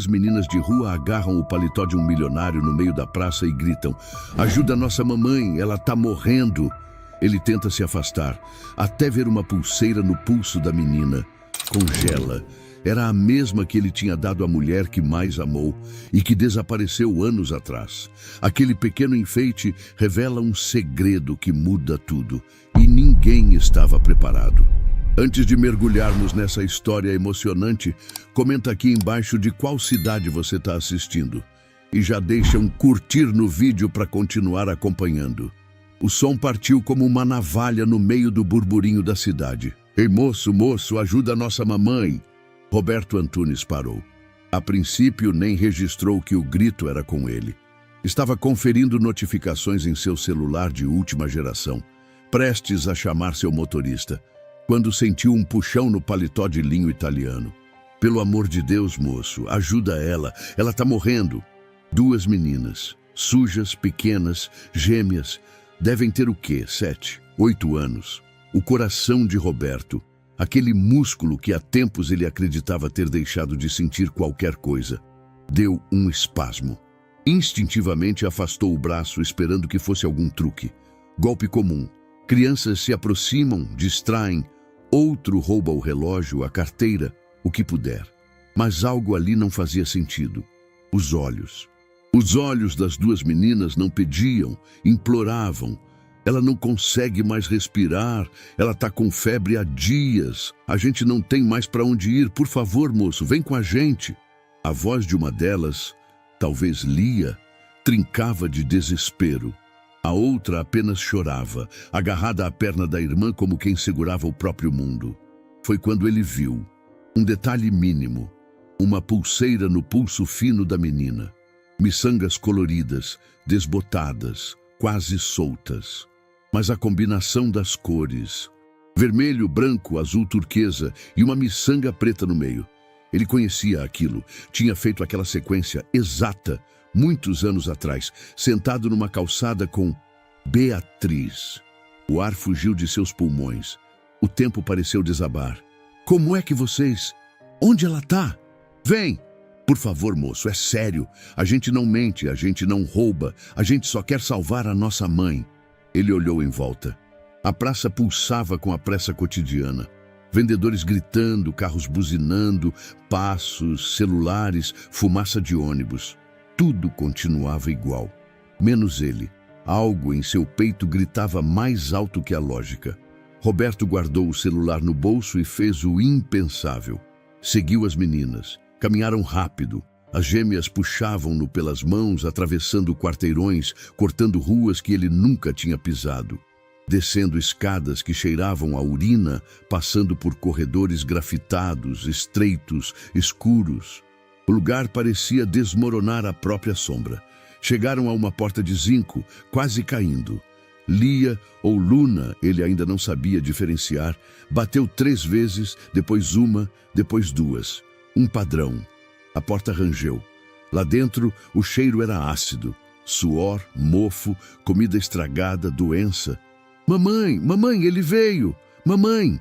Duas meninas de rua agarram o paletó de um milionário no meio da praça e gritam: "Ajuda nossa mamãe, ela tá morrendo." Ele tenta se afastar, até ver uma pulseira no pulso da menina. Congela. Era a mesma que ele tinha dado à mulher que mais amou e que desapareceu anos atrás. Aquele pequeno enfeite revela um segredo que muda tudo, e ninguém estava preparado. Antes de mergulharmos nessa história emocionante, comenta aqui embaixo de qual cidade você está assistindo. E já deixa um curtir no vídeo para continuar acompanhando. O som partiu como uma navalha no meio do burburinho da cidade. "Ei, moço, moço, ajuda a nossa mamãe." Roberto Antunes parou. A princípio, nem registrou que o grito era com ele. Estava conferindo notificações em seu celular de última geração, prestes a chamar seu motorista, quando sentiu um puxão no paletó de linho italiano. "Pelo amor de Deus, moço, ajuda ela tá morrendo." Duas meninas, sujas, pequenas, gêmeas, devem ter o quê? 7, 8 anos. O coração de Roberto, aquele músculo que há tempos ele acreditava ter deixado de sentir qualquer coisa, deu um espasmo. Instintivamente afastou o braço, esperando que fosse algum truque. Golpe comum. Crianças se aproximam, distraem, outro rouba o relógio, a carteira, o que puder. Mas algo ali não fazia sentido. Os olhos. Os olhos das duas meninas não pediam, imploravam. "Ela não consegue mais respirar, ela tá com febre há dias. A gente não tem mais para onde ir, por favor, moço, vem com a gente." A voz de uma delas, talvez Lia, trincava de desespero. A outra apenas chorava, agarrada à perna da irmã como quem segurava o próprio mundo. Foi quando ele viu um detalhe mínimo, uma pulseira no pulso fino da menina. Miçangas coloridas, desbotadas, quase soltas. Mas a combinação das cores, vermelho, branco, azul turquesa e uma miçanga preta no meio. Ele conhecia aquilo, tinha feito aquela sequência exata muitos anos atrás, sentado numa calçada com Beatriz. O ar fugiu de seus pulmões. O tempo pareceu desabar. "Como é que vocês... Onde ela tá? Vem! Por favor, moço, é sério. A gente não mente, a gente não rouba, a gente só quer salvar a nossa mãe." Ele olhou em volta. A praça pulsava com a pressa cotidiana. Vendedores gritando, carros buzinando, passos, celulares, fumaça de ônibus. Tudo continuava igual, menos ele. Algo em seu peito gritava mais alto que a lógica. Roberto guardou o celular no bolso e fez o impensável. Seguiu as meninas. Caminharam rápido. As gêmeas puxavam-no pelas mãos, atravessando quarteirões, cortando ruas que ele nunca tinha pisado. Descendo escadas que cheiravam a urina, passando por corredores grafitados, estreitos, escuros. O lugar parecia desmoronar à própria sombra. Chegaram a uma porta de zinco, quase caindo. Lia ou Luna, ele ainda não sabia diferenciar, bateu 3 vezes, depois uma, depois 2. Um padrão. A porta rangeu. Lá dentro, o cheiro era ácido. Suor, mofo, comida estragada, doença. "Mamãe, mamãe, ele veio! Mamãe!"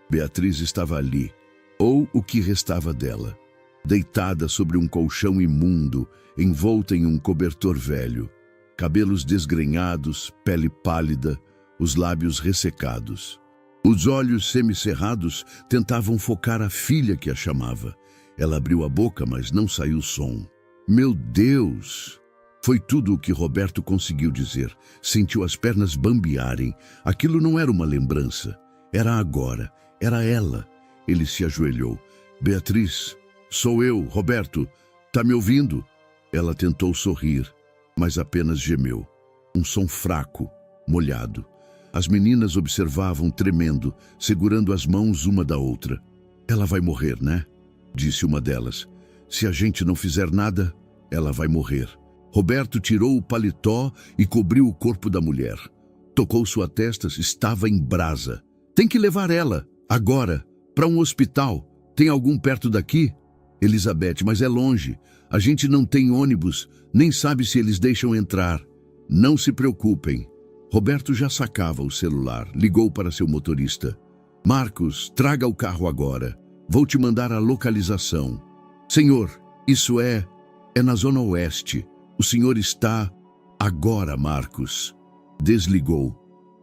Beatriz estava ali, ou o que restava dela. Deitada sobre um colchão imundo, envolta em um cobertor velho. Cabelos desgrenhados, pele pálida, os lábios ressecados. Os olhos semicerrados tentavam focar a filha que a chamava. Ela abriu a boca, mas não saiu som. "Meu Deus!" Foi tudo o que Roberto conseguiu dizer. Sentiu as pernas bambearem. Aquilo não era uma lembrança. Era agora. Era ela. Ele se ajoelhou. "Beatriz, sou eu, Roberto. Tá me ouvindo?" Ela tentou sorrir, mas apenas gemeu. Um som fraco, molhado. As meninas observavam tremendo, segurando as mãos uma da outra. "Ela vai morrer, né?" disse uma delas. "Se a gente não fizer nada, ela vai morrer." Roberto tirou o paletó e cobriu o corpo da mulher. Tocou sua testa, estava em brasa. "Tem que levar ela, agora, para um hospital. Tem algum perto daqui?" "Elizabeth, mas é longe. A gente não tem ônibus, nem sabe se eles deixam entrar." "Não se preocupem." Roberto já sacava o celular, ligou para seu motorista. "Marcos, traga o carro agora. Vou te mandar a localização." "Senhor, Isso é na Zona Oeste. O senhor está... Agora, Marcos. Desligou.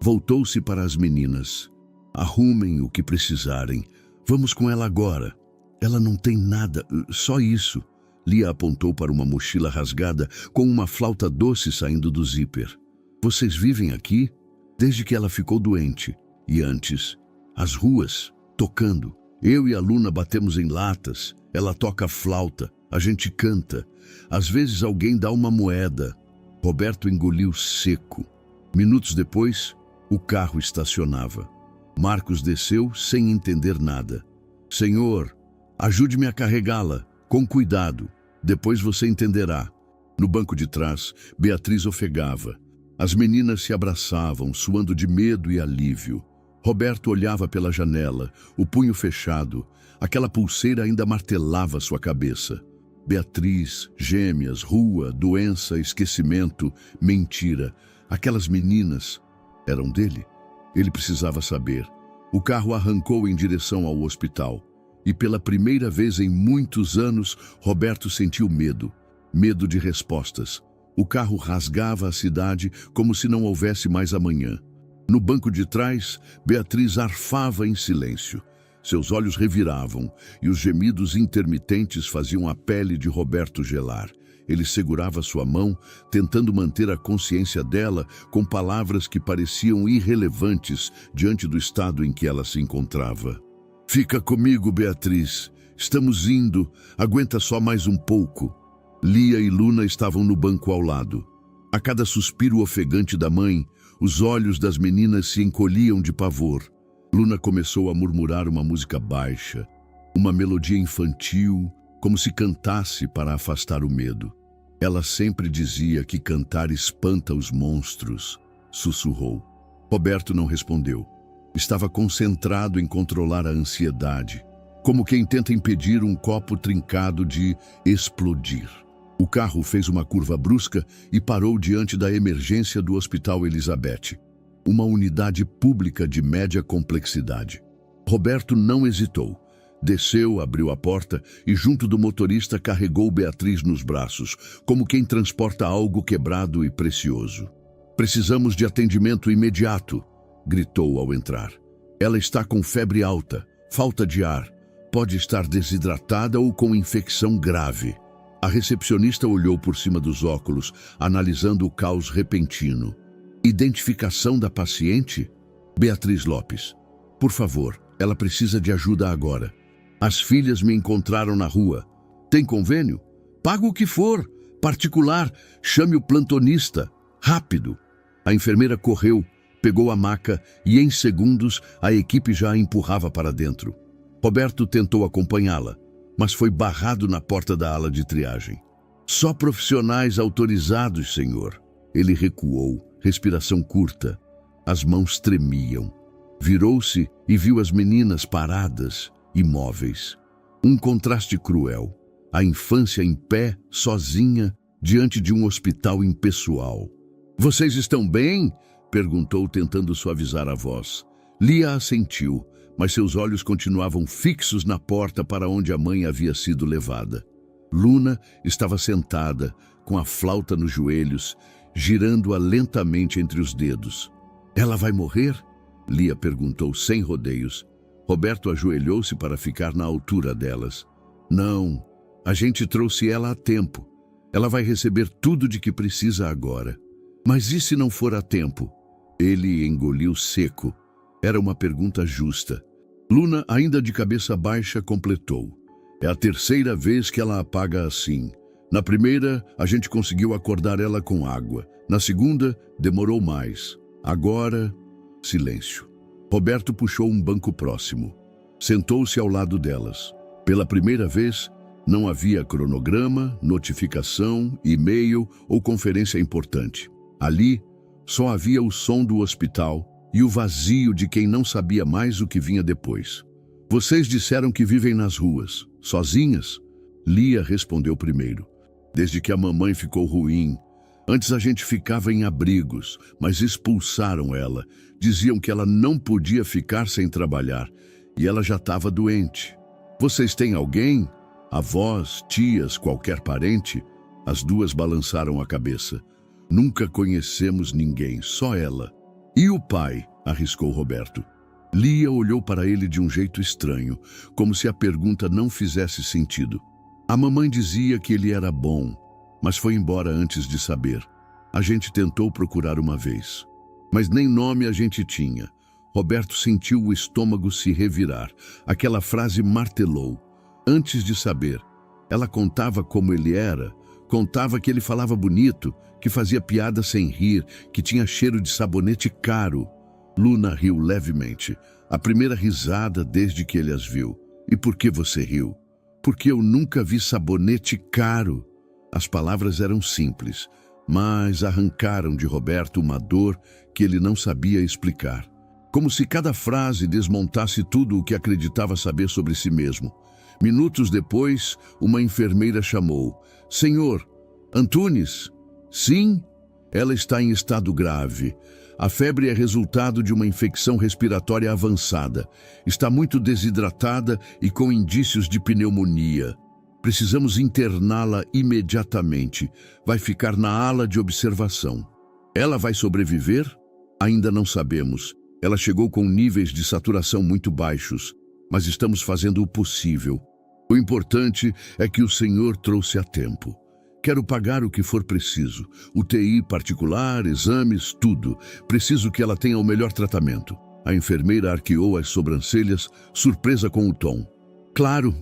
Voltou-se para as meninas. Arrumem o que precisarem. Vamos com ela agora. Ela não tem nada, só isso. Lia apontou para uma mochila rasgada com uma flauta doce saindo do zíper. Vocês vivem aqui? Desde que ela ficou doente. E antes, as ruas, tocando. Eu e a Luna batemos em latas. Ela toca flauta, a gente canta. Às vezes alguém dá uma moeda. Roberto engoliu seco. Minutos depois, o carro estacionava. Marcos desceu sem entender nada. Senhor, ajude-me a carregá-la, com cuidado. Depois você entenderá. No banco de trás, Beatriz ofegava. As meninas se abraçavam, suando de medo e alívio. Roberto olhava pela janela, o punho fechado. Aquela pulseira ainda martelava sua cabeça. Beatriz, gêmeas, rua, doença, esquecimento, mentira. Aquelas meninas eram dele. Ele precisava saber. O carro arrancou em direção ao hospital. E pela primeira vez em muitos anos, Roberto sentiu medo. Medo de respostas. O carro rasgava a cidade como se não houvesse mais amanhã. No banco de trás, Beatriz arfava em silêncio. Seus olhos reviravam e os gemidos intermitentes faziam a pele de Roberto gelar. Ele segurava sua mão, tentando manter a consciência dela com palavras que pareciam irrelevantes diante do estado em que ela se encontrava. Fica comigo, Beatriz. Estamos indo. Aguenta só mais um pouco. Lia e Luna estavam no banco ao lado. A cada suspiro ofegante da mãe, os olhos das meninas se encolhiam de pavor. Luna começou a murmurar uma música baixa, uma melodia infantil, como se cantasse para afastar o medo. Ela sempre dizia que cantar espanta os monstros, sussurrou. Roberto não respondeu. Estava concentrado em controlar a ansiedade, como quem tenta impedir um copo trincado de explodir. O carro fez uma curva brusca e parou diante da emergência do Hospital Elizabeth, uma unidade pública de média complexidade. Roberto não hesitou. Desceu, abriu a porta e, junto do motorista, carregou Beatriz nos braços, como quem transporta algo quebrado e precioso. Precisamos de atendimento imediato, gritou ao entrar. Ela está com febre alta, falta de ar, pode estar desidratada ou com infecção grave. A recepcionista olhou por cima dos óculos, analisando o caos repentino. Identificação da paciente? Beatriz Lopes. Por favor, ela precisa de ajuda agora. As filhas me encontraram na rua. Tem convênio? Paga o que for. Particular. Chame o plantonista. Rápido. A enfermeira correu, pegou a maca e, em segundos, a equipe já a empurrava para dentro. Roberto tentou acompanhá-la, mas foi barrado na porta da ala de triagem. Só profissionais autorizados, senhor. Ele recuou, respiração curta. As mãos tremiam. Virou-se e viu as meninas paradas, imóveis. Um contraste cruel. A infância em pé, sozinha, diante de um hospital impessoal. Vocês estão bem? Perguntou, tentando suavizar a voz. Lia assentiu, mas seus olhos continuavam fixos na porta para onde a mãe havia sido levada. Luna estava sentada, com a flauta nos joelhos, girando-a lentamente entre os dedos. Ela vai morrer? Lia perguntou sem rodeios. Roberto ajoelhou-se para ficar na altura delas. Não, a gente trouxe ela a tempo. Ela vai receber tudo de que precisa agora. Mas e se não for a tempo? Ele engoliu seco. Era uma pergunta justa. Luna, ainda de cabeça baixa, completou. É a terceira vez que ela apaga assim. Na primeira, a gente conseguiu acordar ela com água. Na segunda, demorou mais. Agora, silêncio. Roberto puxou um banco próximo. Sentou-se ao lado delas. Pela primeira vez, não havia cronograma, notificação, e-mail ou conferência importante. Ali, só havia o som do hospital e o vazio de quem não sabia mais o que vinha depois. Vocês disseram que vivem nas ruas, sozinhas? Lia respondeu primeiro. Desde que a mamãe ficou ruim. Antes a gente ficava em abrigos, mas expulsaram ela. Diziam que ela não podia ficar sem trabalhar. E ela já estava doente. Vocês têm alguém? Avós, tias, qualquer parente? As duas balançaram a cabeça. Nunca conhecemos ninguém, só ela. E o pai? Arriscou Roberto. Lia olhou para ele de um jeito estranho, como se a pergunta não fizesse sentido. A mamãe dizia que ele era bom, mas foi embora antes de saber. A gente tentou procurar uma vez, mas nem nome a gente tinha. Roberto sentiu o estômago se revirar. Aquela frase martelou. Antes de saber, ela contava como ele era, contava que ele falava bonito, que fazia piada sem rir, que tinha cheiro de sabonete caro. Luna riu levemente, a primeira risada desde que ele as viu. E por que você riu? Porque eu nunca vi sabonete caro. As palavras eram simples, mas arrancaram de Roberto uma dor que ele não sabia explicar. Como se cada frase desmontasse tudo o que acreditava saber sobre si mesmo. Minutos depois, uma enfermeira chamou. Senhor, Antunes? Sim, ela está em estado grave. A febre é resultado de uma infecção respiratória avançada. Está muito desidratada e com indícios de pneumonia. Precisamos interná-la imediatamente. Vai ficar na ala de observação. Ela vai sobreviver? Ainda não sabemos. Ela chegou com níveis de saturação muito baixos, mas estamos fazendo o possível. O importante é que o senhor trouxe a tempo. Quero pagar o que for preciso. UTI particular, exames, tudo. Preciso que ela tenha o melhor tratamento. A enfermeira arqueou as sobrancelhas, surpresa com o tom. Claro,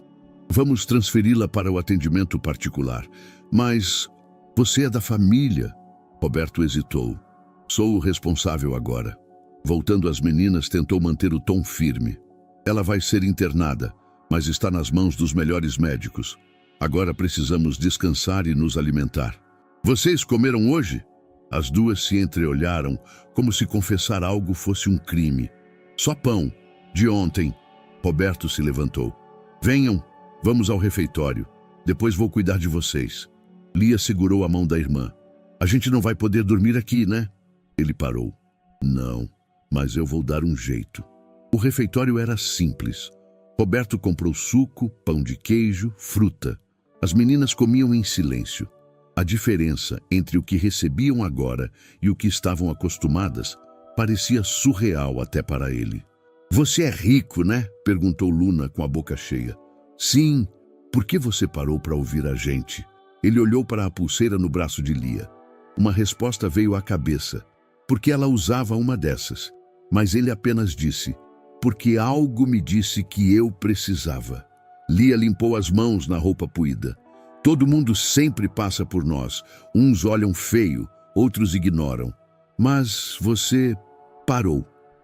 vamos transferi-la para o atendimento particular. Mas você é da família. Roberto hesitou. Sou o responsável agora. Voltando às meninas, tentou manter o tom firme. Ela vai ser internada, mas está nas mãos dos melhores médicos. Agora precisamos descansar e nos alimentar. Vocês comeram hoje? As duas se entreolharam, como se confessar algo fosse um crime. Só pão, de ontem. Roberto se levantou. Venham, vamos ao refeitório. Depois vou cuidar de vocês. Lia segurou a mão da irmã. A gente não vai poder dormir aqui, né? Ele parou. Não, mas eu vou dar um jeito. O refeitório era simples. Roberto comprou suco, pão de queijo, fruta. As meninas comiam em silêncio. A diferença entre o que recebiam agora e o que estavam acostumadas parecia surreal até para ele. Você é rico, né? Perguntou Luna com a boca cheia. Sim. Por que você parou para ouvir a gente? Ele olhou para a pulseira no braço de Lia. Uma resposta veio à cabeça. Porque ela usava uma dessas. Mas ele apenas disse, porque algo me disse que eu precisava. Lia limpou as mãos na roupa puída. Todo mundo sempre passa por nós. Uns olham feio, outros ignoram. Mas você parou.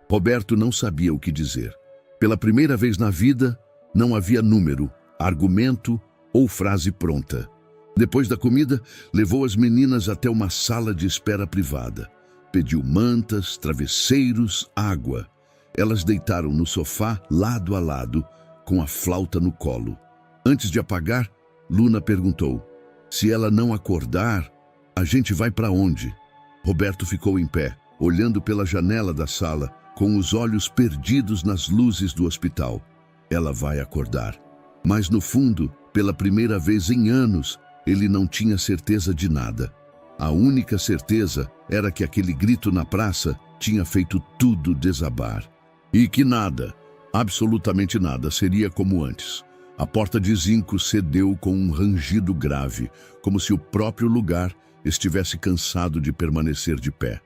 Roberto não sabia o que dizer. Pela primeira vez na vida, não havia número, argumento ou frase pronta. Depois da comida, levou as meninas até uma sala de espera privada. Pediu mantas, travesseiros, água. Elas deitaram no sofá, lado a lado, com a flauta no colo. Antes de apagar, Luna perguntou, se ela não acordar, a gente vai para onde? Roberto ficou em pé, olhando pela janela da sala, com os olhos perdidos nas luzes do hospital. Ela vai acordar. Mas no fundo, pela primeira vez em anos, ele não tinha certeza de nada. A única certeza era que aquele grito na praça tinha feito tudo desabar. E que nada, absolutamente nada, seria como antes. A porta de zinco cedeu com um rangido grave, como se o próprio lugar estivesse cansado de permanecer de pé.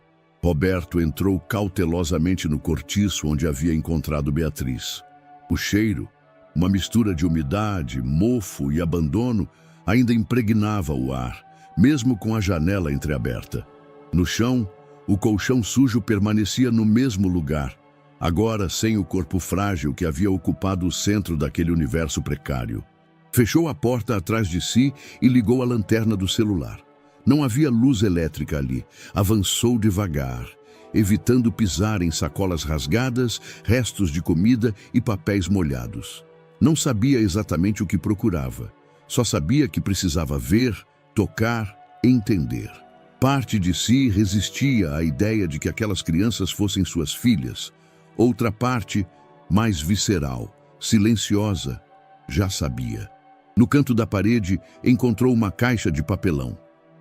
Roberto entrou cautelosamente no cortiço onde havia encontrado Beatriz. O cheiro, uma mistura de umidade, mofo e abandono, ainda impregnava o ar, mesmo com a janela entreaberta. No chão, o colchão sujo permanecia no mesmo lugar, agora sem o corpo frágil que havia ocupado o centro daquele universo precário. Fechou a porta atrás de si e ligou a lanterna do celular. Não havia luz elétrica ali. Avançou devagar, evitando pisar em sacolas rasgadas, restos de comida e papéis molhados. Não sabia exatamente o que procurava. Só sabia que precisava ver, tocar, entender. Parte de si resistia à ideia de que aquelas crianças fossem suas filhas. Outra parte, mais visceral, silenciosa, já sabia. No canto da parede, encontrou uma caixa de papelão.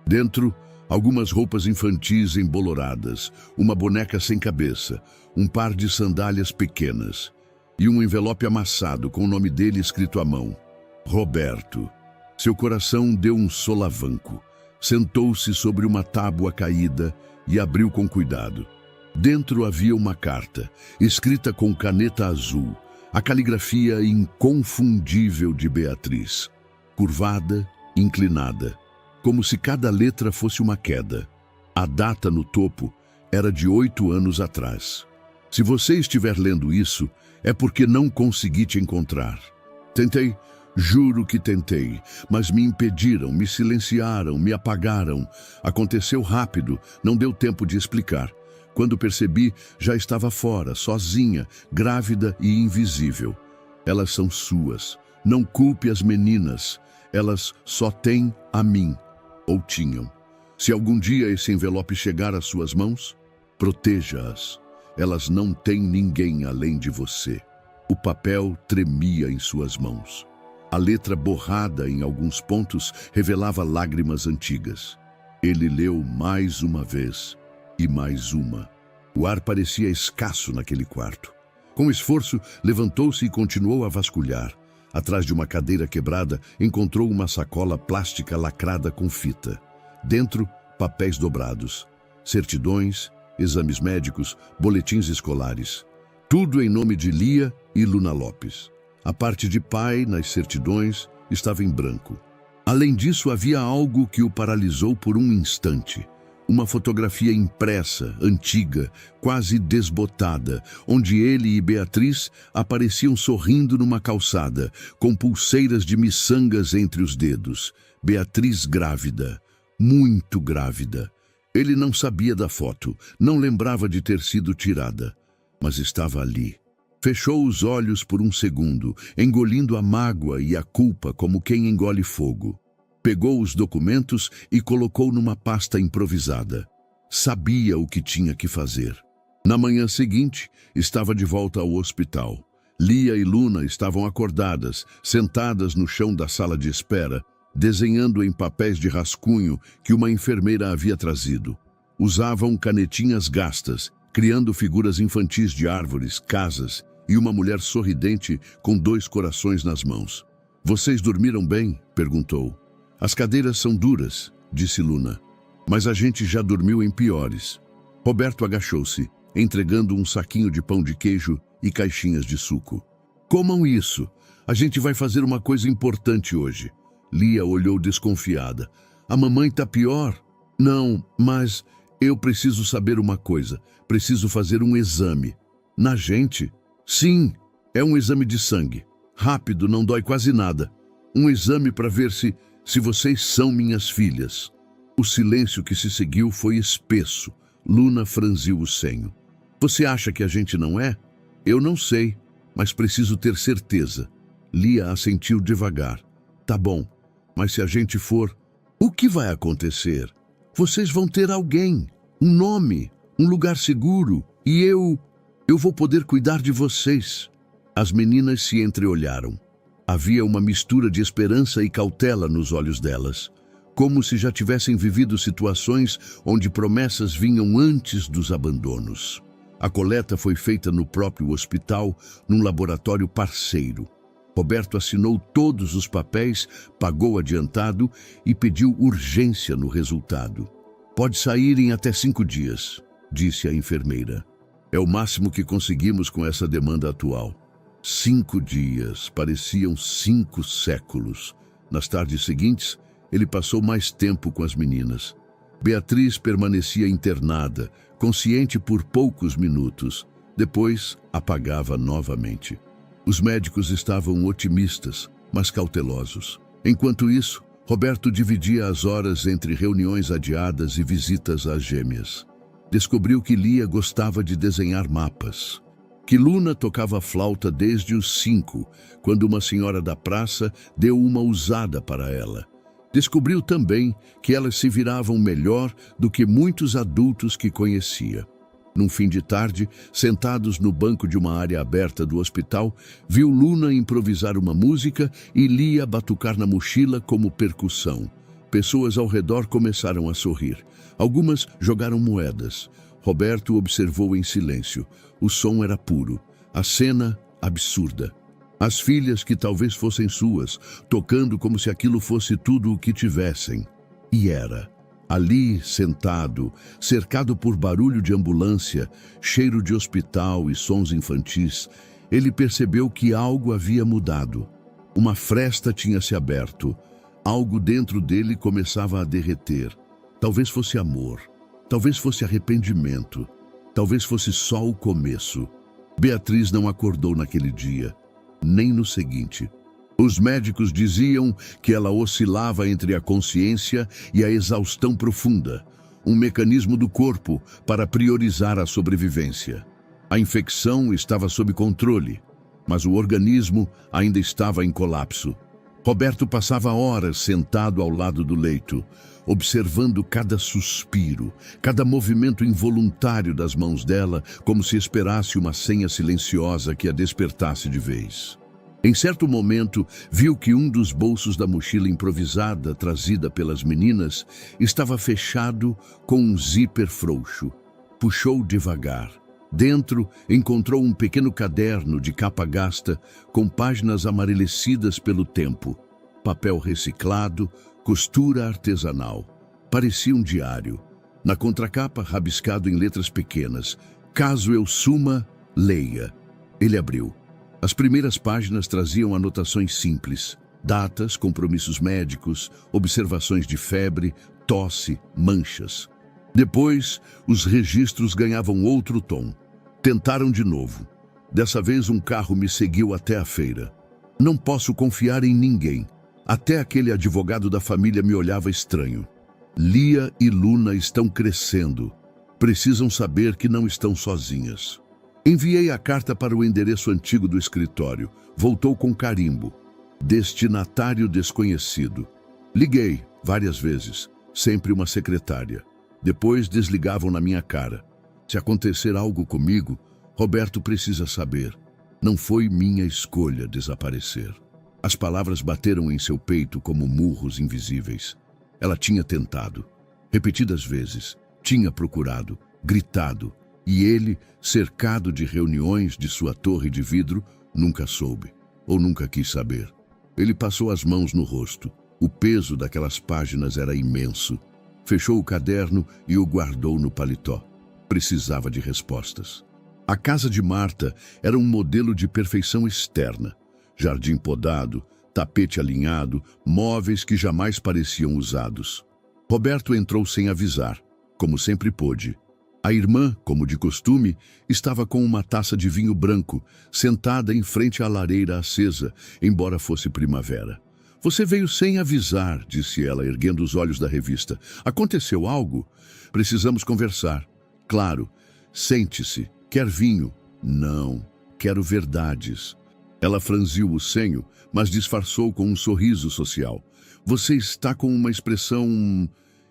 Dentro, algumas roupas infantis emboloradas, uma boneca sem cabeça, um par de sandálias pequenas e um envelope amassado com o nome dele escrito à mão. Roberto. Seu coração deu um solavanco. Sentou-se sobre uma tábua caída e abriu com cuidado. Dentro havia uma carta, escrita com caneta azul, a caligrafia inconfundível de Beatriz. Curvada, inclinada, como se cada letra fosse uma queda. A data no topo era de 8 anos atrás. Se você estiver lendo isso, é porque não consegui te encontrar. Tentei, juro que tentei, mas me impediram, me silenciaram, me apagaram. Aconteceu rápido, não deu tempo de explicar. Quando percebi, já estava fora, sozinha, grávida e invisível. Elas são suas. Não culpe as meninas. Elas só têm a mim. Ou tinham. Se algum dia esse envelope chegar às suas mãos, proteja-as. Elas não têm ninguém além de você. O papel tremia em suas mãos. A letra borrada em alguns pontos revelava lágrimas antigas. Ele leu mais uma vez e mais uma. O ar parecia escasso naquele quarto. Com esforço, levantou-se e continuou a vasculhar. Atrás de uma cadeira quebrada, encontrou uma sacola plástica lacrada com fita. Dentro, papéis dobrados, certidões, exames médicos, boletins escolares. Tudo em nome de Lia e Luna Lopes. A parte de pai, nas certidões, estava em branco. Além disso, havia algo que o paralisou por um instante. Uma fotografia impressa, antiga, quase desbotada, onde ele e Beatriz apareciam sorrindo numa calçada, com pulseiras de miçangas entre os dedos. Beatriz grávida, muito grávida. Ele não sabia da foto, não lembrava de ter sido tirada, mas estava ali. Fechou os olhos por um segundo, engolindo a mágoa e a culpa como quem engole fogo. Pegou os documentos e colocou numa pasta improvisada. Sabia o que tinha que fazer. Na manhã seguinte, estava de volta ao hospital. Lia e Luna estavam acordadas, sentadas no chão da sala de espera, desenhando em papéis de rascunho que uma enfermeira havia trazido. Usavam canetinhas gastas, criando figuras infantis de árvores, casas e uma mulher sorridente com 2 corações nas mãos. "Vocês dormiram bem?" perguntou. "As cadeiras são duras", disse Luna, "mas a gente já dormiu em piores." Roberto agachou-se, entregando um saquinho de pão de queijo e caixinhas de suco. "Comam isso. A gente vai fazer uma coisa importante hoje." Lia olhou desconfiada. "A mamãe tá pior?" "Não, mas eu preciso saber uma coisa. Preciso fazer um exame." "Na gente?" "Sim, é um exame de sangue. Rápido, não dói quase nada. Um exame para ver se vocês são minhas filhas." O silêncio que se seguiu foi espesso. Luna franziu o senho. "Você acha que a gente não é?" "Eu não sei, mas preciso ter certeza." Lia assentiu devagar. "Tá bom, mas se a gente for, o que vai acontecer? Vocês vão ter alguém, um nome, um lugar seguro, e eu vou poder cuidar de vocês." As meninas se entreolharam. Havia uma mistura de esperança e cautela nos olhos delas, como se já tivessem vivido situações onde promessas vinham antes dos abandonos. A coleta foi feita no próprio hospital, num laboratório parceiro. Roberto assinou todos os papéis, pagou adiantado e pediu urgência no resultado. "Pode sair em até 5 dias", disse a enfermeira. "É o máximo que conseguimos com essa demanda atual." 5 dias, pareciam 5 séculos. Nas tardes seguintes, ele passou mais tempo com as meninas. Beatriz permanecia internada, consciente por poucos minutos. Depois, apagava novamente. Os médicos estavam otimistas, mas cautelosos. Enquanto isso, Roberto dividia as horas entre reuniões adiadas e visitas às gêmeas. Descobriu que Lia gostava de desenhar mapas, que Luna tocava flauta desde os 5, quando uma senhora da praça deu uma usada para ela. Descobriu também que elas se viravam melhor do que muitos adultos que conhecia. Num fim de tarde, sentados no banco de uma área aberta do hospital, viu Luna improvisar uma música e Lia batucar na mochila como percussão. Pessoas ao redor começaram a sorrir. Algumas jogaram moedas. Roberto observou em silêncio. O som era puro. A cena, absurda. As filhas, que talvez fossem suas, tocando como se aquilo fosse tudo o que tivessem. E era. Ali, sentado, cercado por barulho de ambulância, cheiro de hospital e sons infantis, ele percebeu que algo havia mudado. Uma fresta tinha se aberto. Algo dentro dele começava a derreter. Talvez fosse amor. Talvez fosse arrependimento. Talvez fosse só o começo. Beatriz não acordou naquele dia, nem no seguinte. Os médicos diziam que ela oscilava entre a consciência e a exaustão profunda, um mecanismo do corpo para priorizar a sobrevivência. A infecção estava sob controle, mas o organismo ainda estava em colapso. Roberto passava horas sentado ao lado do leito, observando cada suspiro, cada movimento involuntário das mãos dela, como se esperasse uma senha silenciosa que a despertasse de vez. Em certo momento, viu que um dos bolsos da mochila improvisada, trazida pelas meninas, estava fechado com um zíper frouxo. Puxou devagar. Dentro, encontrou um pequeno caderno de capa gasta, com páginas amarelecidas pelo tempo. Papel reciclado, costura artesanal. Parecia um diário. Na contracapa, rabiscado em letras pequenas: "Caso eu suma, leia." Ele abriu. As primeiras páginas traziam anotações simples: datas, compromissos médicos, observações de febre, tosse, manchas. Depois, os registros ganhavam outro tom. Tentaram de novo. Dessa vez, um carro me seguiu até a feira. Não posso confiar em ninguém. Até aquele advogado da família me olhava estranho. Lia e Luna estão crescendo. Precisam saber que não estão sozinhas. Enviei a carta para o endereço antigo do escritório. Voltou com carimbo. Destinatário desconhecido. Liguei várias vezes. Sempre uma secretária. Depois desligavam na minha cara. Se acontecer algo comigo, Roberto precisa saber. Não foi minha escolha desaparecer. As palavras bateram em seu peito como murros invisíveis. Ela tinha tentado. Repetidas vezes. Tinha procurado. Gritado. E ele, cercado de reuniões de sua torre de vidro, nunca soube. Ou nunca quis saber. Ele passou as mãos no rosto. O peso daquelas páginas era imenso. Fechou o caderno e o guardou no paletó. Precisava de respostas. A casa de Marta era um modelo de perfeição externa. Jardim podado, tapete alinhado, móveis que jamais pareciam usados. Roberto entrou sem avisar, como sempre pôde. A irmã, como de costume, estava com uma taça de vinho branco, sentada em frente à lareira acesa, embora fosse primavera. "Você veio sem avisar", disse ela, erguendo os olhos da revista. "Aconteceu algo? Precisamos conversar." "Claro. Sente-se. Quer vinho?" "Não. Quero verdades." Ela franziu o senho, mas disfarçou com um sorriso social. "Você está com uma expressão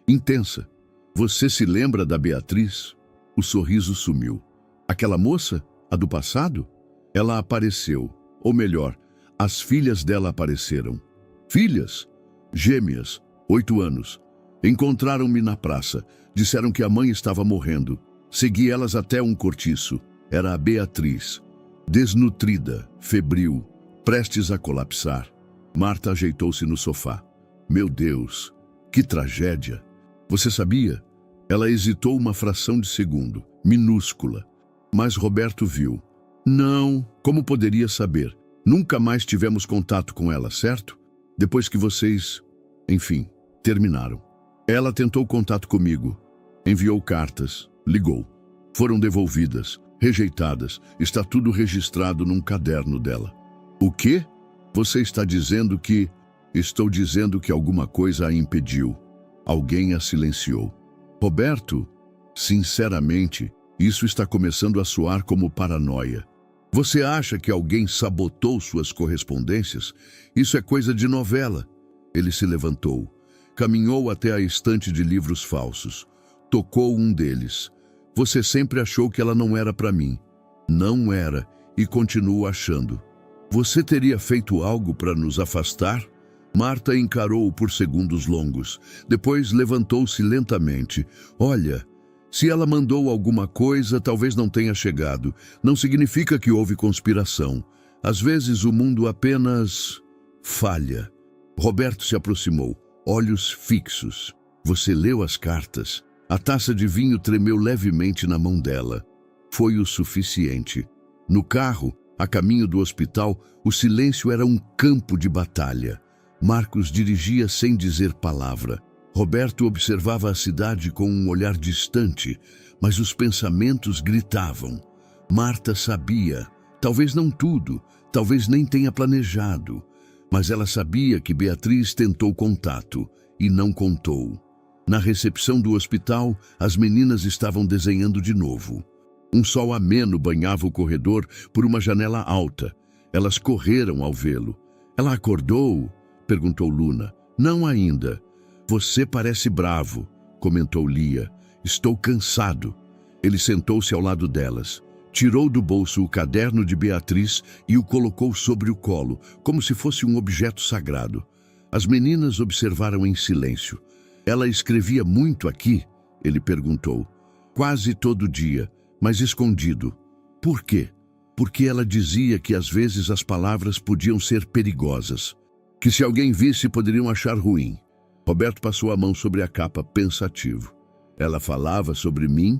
intensa. Você se lembra da Beatriz?" O sorriso sumiu. "Aquela moça? A do passado?" "Ela apareceu. Ou melhor, as filhas dela apareceram." "Filhas?" "Gêmeas. 8 anos. Encontraram-me na praça. Disseram que a mãe estava morrendo. Segui elas até um cortiço. Era a Beatriz. Desnutrida, febril, prestes a colapsar." Marta ajeitou-se no sofá. "Meu Deus, que tragédia." "Você sabia?" Ela hesitou uma fração de segundo, minúscula. Mas Roberto viu. "Não, como poderia saber? Nunca mais tivemos contato com ela, certo? Depois que vocês, enfim, terminaram." "Ela tentou contato comigo. Enviou cartas, ligou. Foram devolvidas, rejeitadas. Está tudo registrado num caderno dela." "O quê? Você está dizendo que..." "Estou dizendo que alguma coisa a impediu. Alguém a silenciou." "Roberto, sinceramente, isso está começando a soar como paranoia. Você acha que alguém sabotou suas correspondências? Isso é coisa de novela." Ele se levantou, caminhou até a estante de livros falsos, tocou um deles. Você sempre achou que ela não era para mim. Não era, e continuo achando. Você teria feito algo para nos afastar? Marta encarou-o por segundos longos. Depois levantou-se lentamente. Olha, se ela mandou alguma coisa, talvez não tenha chegado. Não significa que houve conspiração. Às vezes o mundo apenas falha. Roberto se aproximou, olhos fixos. Você leu as cartas? A taça de vinho tremeu levemente na mão dela. Foi o suficiente. No carro, a caminho do hospital, o silêncio era um campo de batalha. Marcos dirigia sem dizer palavra. Roberto observava a cidade com um olhar distante, mas os pensamentos gritavam. Marta sabia, talvez não tudo, talvez nem tenha planejado, mas ela sabia que Beatriz tentou contato e não contou. Na recepção do hospital, as meninas estavam desenhando de novo. Um sol ameno banhava o corredor por uma janela alta. Elas correram ao vê-lo. Ela acordou? Perguntou Luna. Não ainda. Você parece bravo, comentou Lia. Estou cansado. Ele sentou-se ao lado delas. Tirou do bolso o caderno de Beatriz e o colocou sobre o colo, como se fosse um objeto sagrado. As meninas observaram em silêncio. Ela escrevia muito aqui? Ele perguntou. Quase todo dia, mas escondido. Por quê? Porque ela dizia que às vezes as palavras podiam ser perigosas, que se alguém visse poderiam achar ruim. Roberto passou a mão sobre a capa, pensativo. Ela falava sobre mim?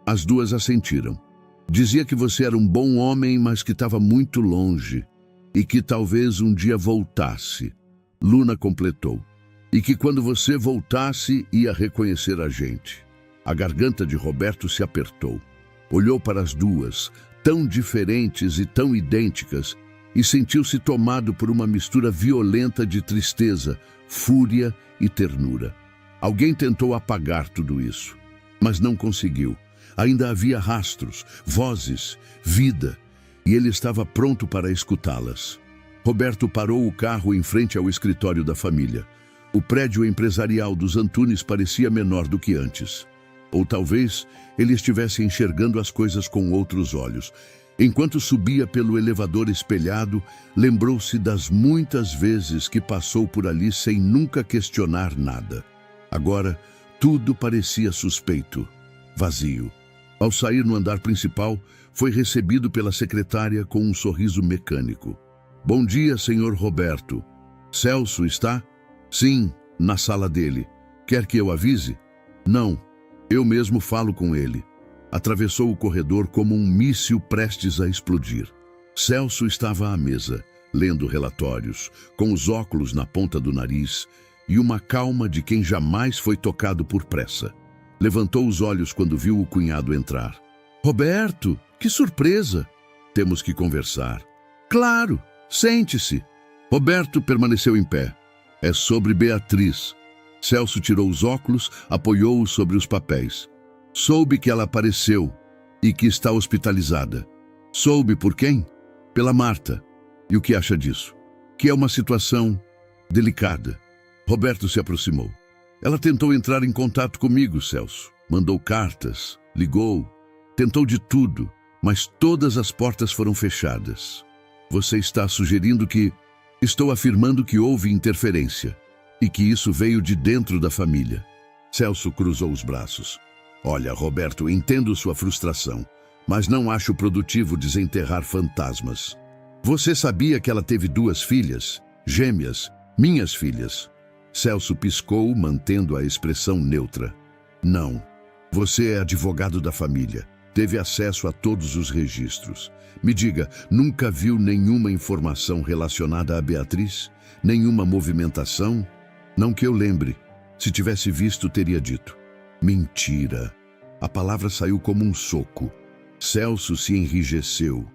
As duas assentiram. Dizia que você era um bom homem, mas que estava muito longe, e que talvez um dia voltasse. Luna completou. E que quando você voltasse, ia reconhecer a gente. A garganta de Roberto se apertou. Olhou para as duas, tão diferentes e tão idênticas, e sentiu-se tomado por uma mistura violenta de tristeza, fúria e ternura. Alguém tentou apagar tudo isso, mas não conseguiu. Ainda havia rastros, vozes, vida, e ele estava pronto para escutá-las. Roberto parou o carro em frente ao escritório da família. O prédio empresarial dos Antunes parecia menor do que antes. Ou talvez ele estivesse enxergando as coisas com outros olhos. Enquanto subia pelo elevador espelhado, lembrou-se das muitas vezes que passou por ali sem nunca questionar nada. Agora, tudo parecia suspeito, vazio. Ao sair no andar principal, foi recebido pela secretária com um sorriso mecânico. Bom dia, senhor Roberto. Celso está? Sim, na sala dele. Quer que eu avise? Não, eu mesmo falo com ele. Atravessou o corredor como um míssil prestes a explodir. Celso estava à mesa, lendo relatórios, com os óculos na ponta do nariz e uma calma de quem jamais foi tocado por pressa. Levantou os olhos quando viu o cunhado entrar. Roberto, que surpresa! Temos que conversar. Claro, sente-se. Roberto permaneceu em pé. É sobre Beatriz. Celso tirou os óculos, apoiou-os sobre os papéis. Soube que ela apareceu e que está hospitalizada. Soube por quem? Pela Marta. E o que acha disso? Que é uma situação delicada. Roberto se aproximou. Ela tentou entrar em contato comigo, Celso. Mandou cartas, ligou, tentou de tudo, mas todas as portas foram fechadas. Você está sugerindo que... Estou afirmando que houve interferência e que isso veio de dentro da família. Celso cruzou os braços. Olha, Roberto, entendo sua frustração, mas não acho produtivo desenterrar fantasmas. Você sabia que ela teve 2 filhas, gêmeas, minhas filhas? Celso piscou, mantendo a expressão neutra. Não. Você é advogado da família. Teve acesso a todos os registros. Me diga, nunca viu nenhuma informação relacionada a Beatriz? Nenhuma movimentação? Não que eu lembre. Se tivesse visto, teria dito. Mentira. A palavra saiu como um soco. Celso se enrijeceu.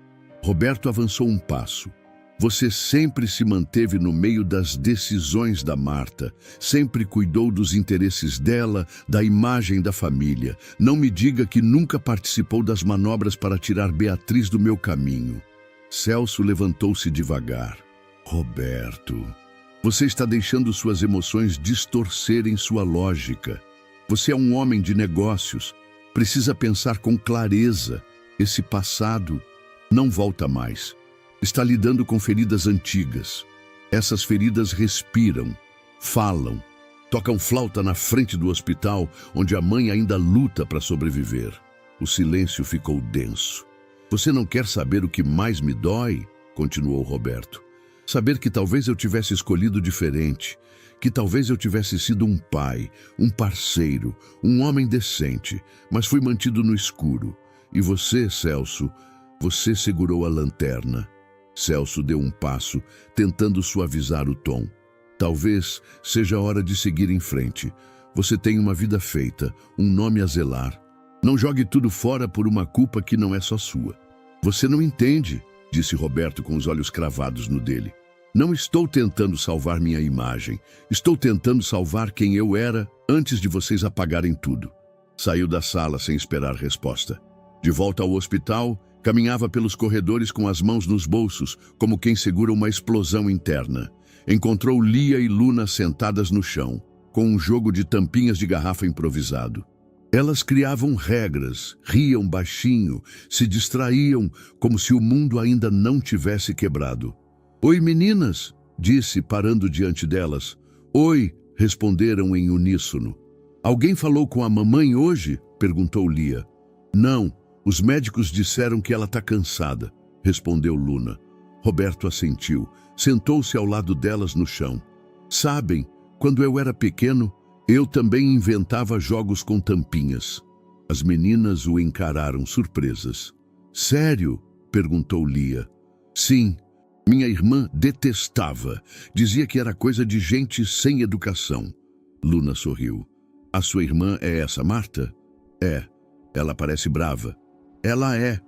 Roberto avançou um passo. Você sempre se manteve no meio das decisões da Marta, sempre cuidou dos interesses dela, da imagem da família. Não me diga que nunca participou das manobras para tirar Beatriz do meu caminho. Celso levantou-se devagar. Roberto, você está deixando suas emoções distorcerem sua lógica. Você é um homem de negócios. Precisa pensar com clareza. Esse passado não volta mais. Está lidando com feridas antigas. Essas feridas respiram, falam, tocam flauta na frente do hospital, onde a mãe ainda luta para sobreviver. O silêncio ficou denso. Você não quer saber o que mais me dói? Continuou Roberto. Saber que talvez eu tivesse escolhido diferente, que talvez eu tivesse sido um pai, um parceiro, um homem decente, mas fui mantido no escuro. E você, Celso, você segurou a lanterna. Celso deu um passo, tentando suavizar o tom. Talvez seja hora de seguir em frente. Você tem uma vida feita, um nome a zelar. Não jogue tudo fora por uma culpa que não é só sua. Você não entende, disse Roberto com os olhos cravados no dele. Não estou tentando salvar minha imagem. Estou tentando salvar quem eu era antes de vocês apagarem tudo. Saiu da sala sem esperar resposta. De volta ao hospital, caminhava pelos corredores com as mãos nos bolsos, como quem segura uma explosão interna. Encontrou Lia e Luna sentadas no chão, com um jogo de tampinhas de garrafa improvisado. Elas criavam regras, riam baixinho, se distraíam, como se o mundo ainda não tivesse quebrado. "Oi, meninas", disse, parando diante delas. "Oi", responderam em uníssono. "Alguém falou com a mamãe hoje?", perguntou Lia. "Não, os médicos disseram que ela está cansada", respondeu Luna. Roberto assentiu, sentou-se ao lado delas no chão. "Sabem, quando eu era pequeno, eu também inventava jogos com tampinhas." As meninas o encararam surpresas. "Sério?", perguntou Lia. "Sim. Minha irmã detestava. Dizia que era coisa de gente sem educação." Luna sorriu. "A sua irmã é essa Marta?" "É. Ela parece brava." "Ela é",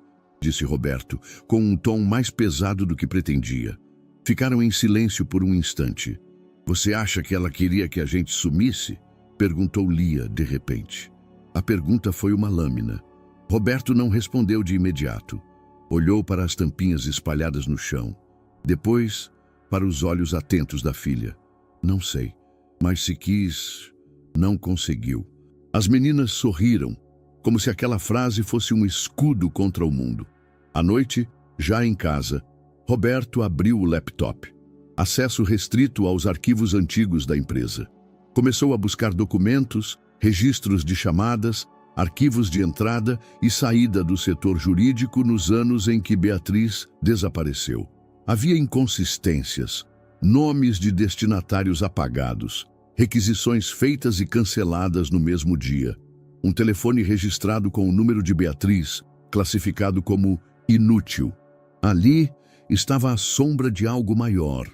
disse Roberto, com um tom mais pesado do que pretendia. Ficaram em silêncio por um instante. "Você acha que ela queria que a gente sumisse?", perguntou Lia de repente. A pergunta foi uma lâmina. Roberto não respondeu de imediato. Olhou para as tampinhas espalhadas no chão. Depois, para os olhos atentos da filha. "Não sei, mas se quis, não conseguiu." As meninas sorriram, como se aquela frase fosse um escudo contra o mundo. À noite, já em casa, Roberto abriu o laptop. Acesso restrito aos arquivos antigos da empresa. Começou a buscar documentos, registros de chamadas, arquivos de entrada e saída do setor jurídico nos anos em que Beatriz desapareceu. Havia inconsistências, nomes de destinatários apagados, requisições feitas e canceladas no mesmo dia. Um telefone registrado com o número de Beatriz, classificado como inútil. Ali estava a sombra de algo maior.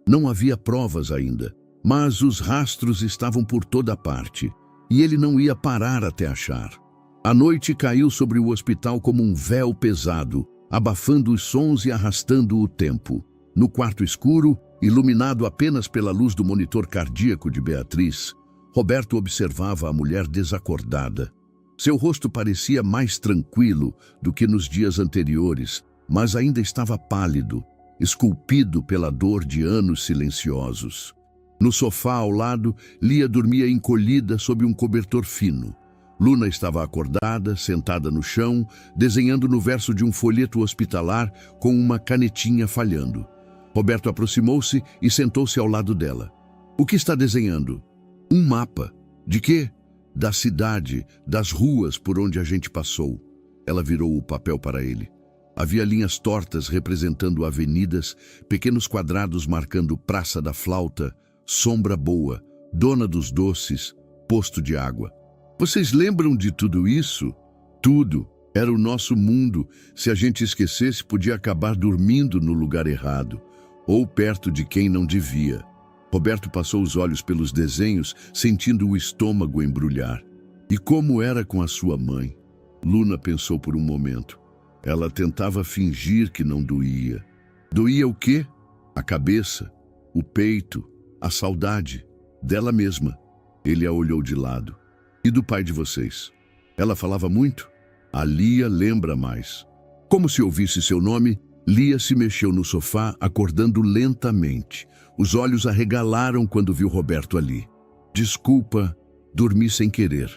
Não havia provas ainda, mas os rastros estavam por toda parte, e ele não ia parar até achar. A noite caiu sobre o hospital como um véu pesado, abafando os sons e arrastando o tempo. No quarto escuro, iluminado apenas pela luz do monitor cardíaco de Beatriz, Roberto observava a mulher desacordada. Seu rosto parecia mais tranquilo do que nos dias anteriores, mas ainda estava pálido, esculpido pela dor de anos silenciosos. No sofá ao lado, Lia dormia encolhida sob um cobertor fino. Luna estava acordada, sentada no chão, desenhando no verso de um folheto hospitalar com uma canetinha falhando. Roberto aproximou-se e sentou-se ao lado dela. "O que está desenhando?" "Um mapa." "De quê?" "Da cidade, das ruas por onde a gente passou." Ela virou o papel para ele. Havia linhas tortas representando avenidas, pequenos quadrados marcando Praça da Flauta, Sombra Boa, Dona dos Doces, Posto de Água. "Vocês lembram de tudo isso?" "Tudo. Era o nosso mundo. Se a gente esquecesse, podia acabar dormindo no lugar errado, ou perto de quem não devia." Roberto passou os olhos pelos desenhos, sentindo o estômago embrulhar. "E como era com a sua mãe?" Luna pensou por um momento. Ela tentava fingir que não doía. Doía o quê? A cabeça, o peito, a saudade dela mesma. Ele a olhou de lado. "E do pai de vocês? Ela falava muito?" "A Lia lembra mais." Como se ouvisse seu nome, Lia se mexeu no sofá, acordando lentamente. Os olhos arregalaram quando viu Roberto ali. "Desculpa, dormi sem querer."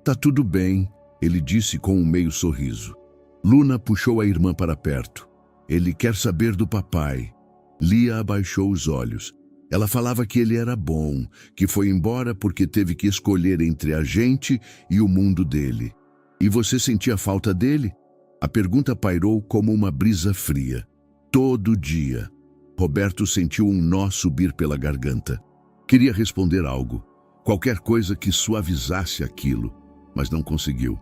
"Tá tudo bem." ele disse com um meio sorriso. Luna puxou a irmã para perto. Ele quer saber do papai. Lia abaixou os olhos. Ela falava que ele era bom, que foi embora porque teve que escolher entre a gente e o mundo dele. E você sentia falta dele? A pergunta pairou como uma brisa fria. Todo dia. Roberto sentiu um nó subir pela garganta. Queria responder algo, qualquer coisa que suavizasse aquilo, mas não conseguiu.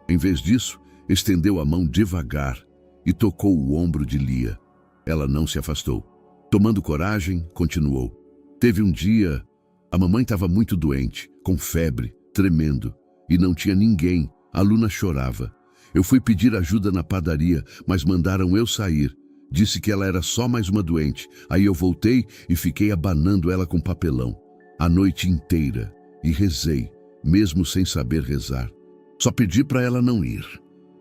Em vez disso, estendeu a mão devagar e tocou o ombro de Lia. Ela não se afastou. Tomando coragem, continuou. Teve um dia, a mamãe estava muito doente, com febre, tremendo, e não tinha ninguém. A Luna chorava. Eu fui pedir ajuda na padaria, mas mandaram eu sair. Disse que ela era só mais uma doente. Aí eu voltei e fiquei abanando ela com papelão. A noite inteira. E rezei, mesmo sem saber rezar. Só pedi para ela não ir.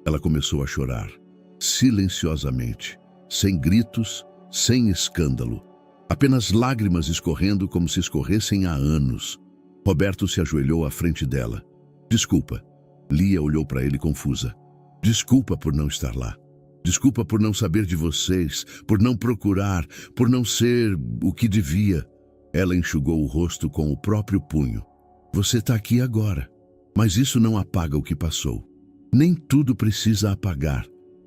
Ela começou a chorar. Silenciosamente. Sem gritos, sem escândalo. Apenas lágrimas escorrendo como se escorressem há anos. Roberto se ajoelhou à frente dela. Desculpa. Lia olhou para ele confusa. Desculpa por não estar lá. Desculpa por não saber de vocês, por não procurar, por não ser o que devia. Ela enxugou o rosto com o próprio punho. Você está aqui agora, mas isso não apaga o que passou. Nem tudo precisa apagar,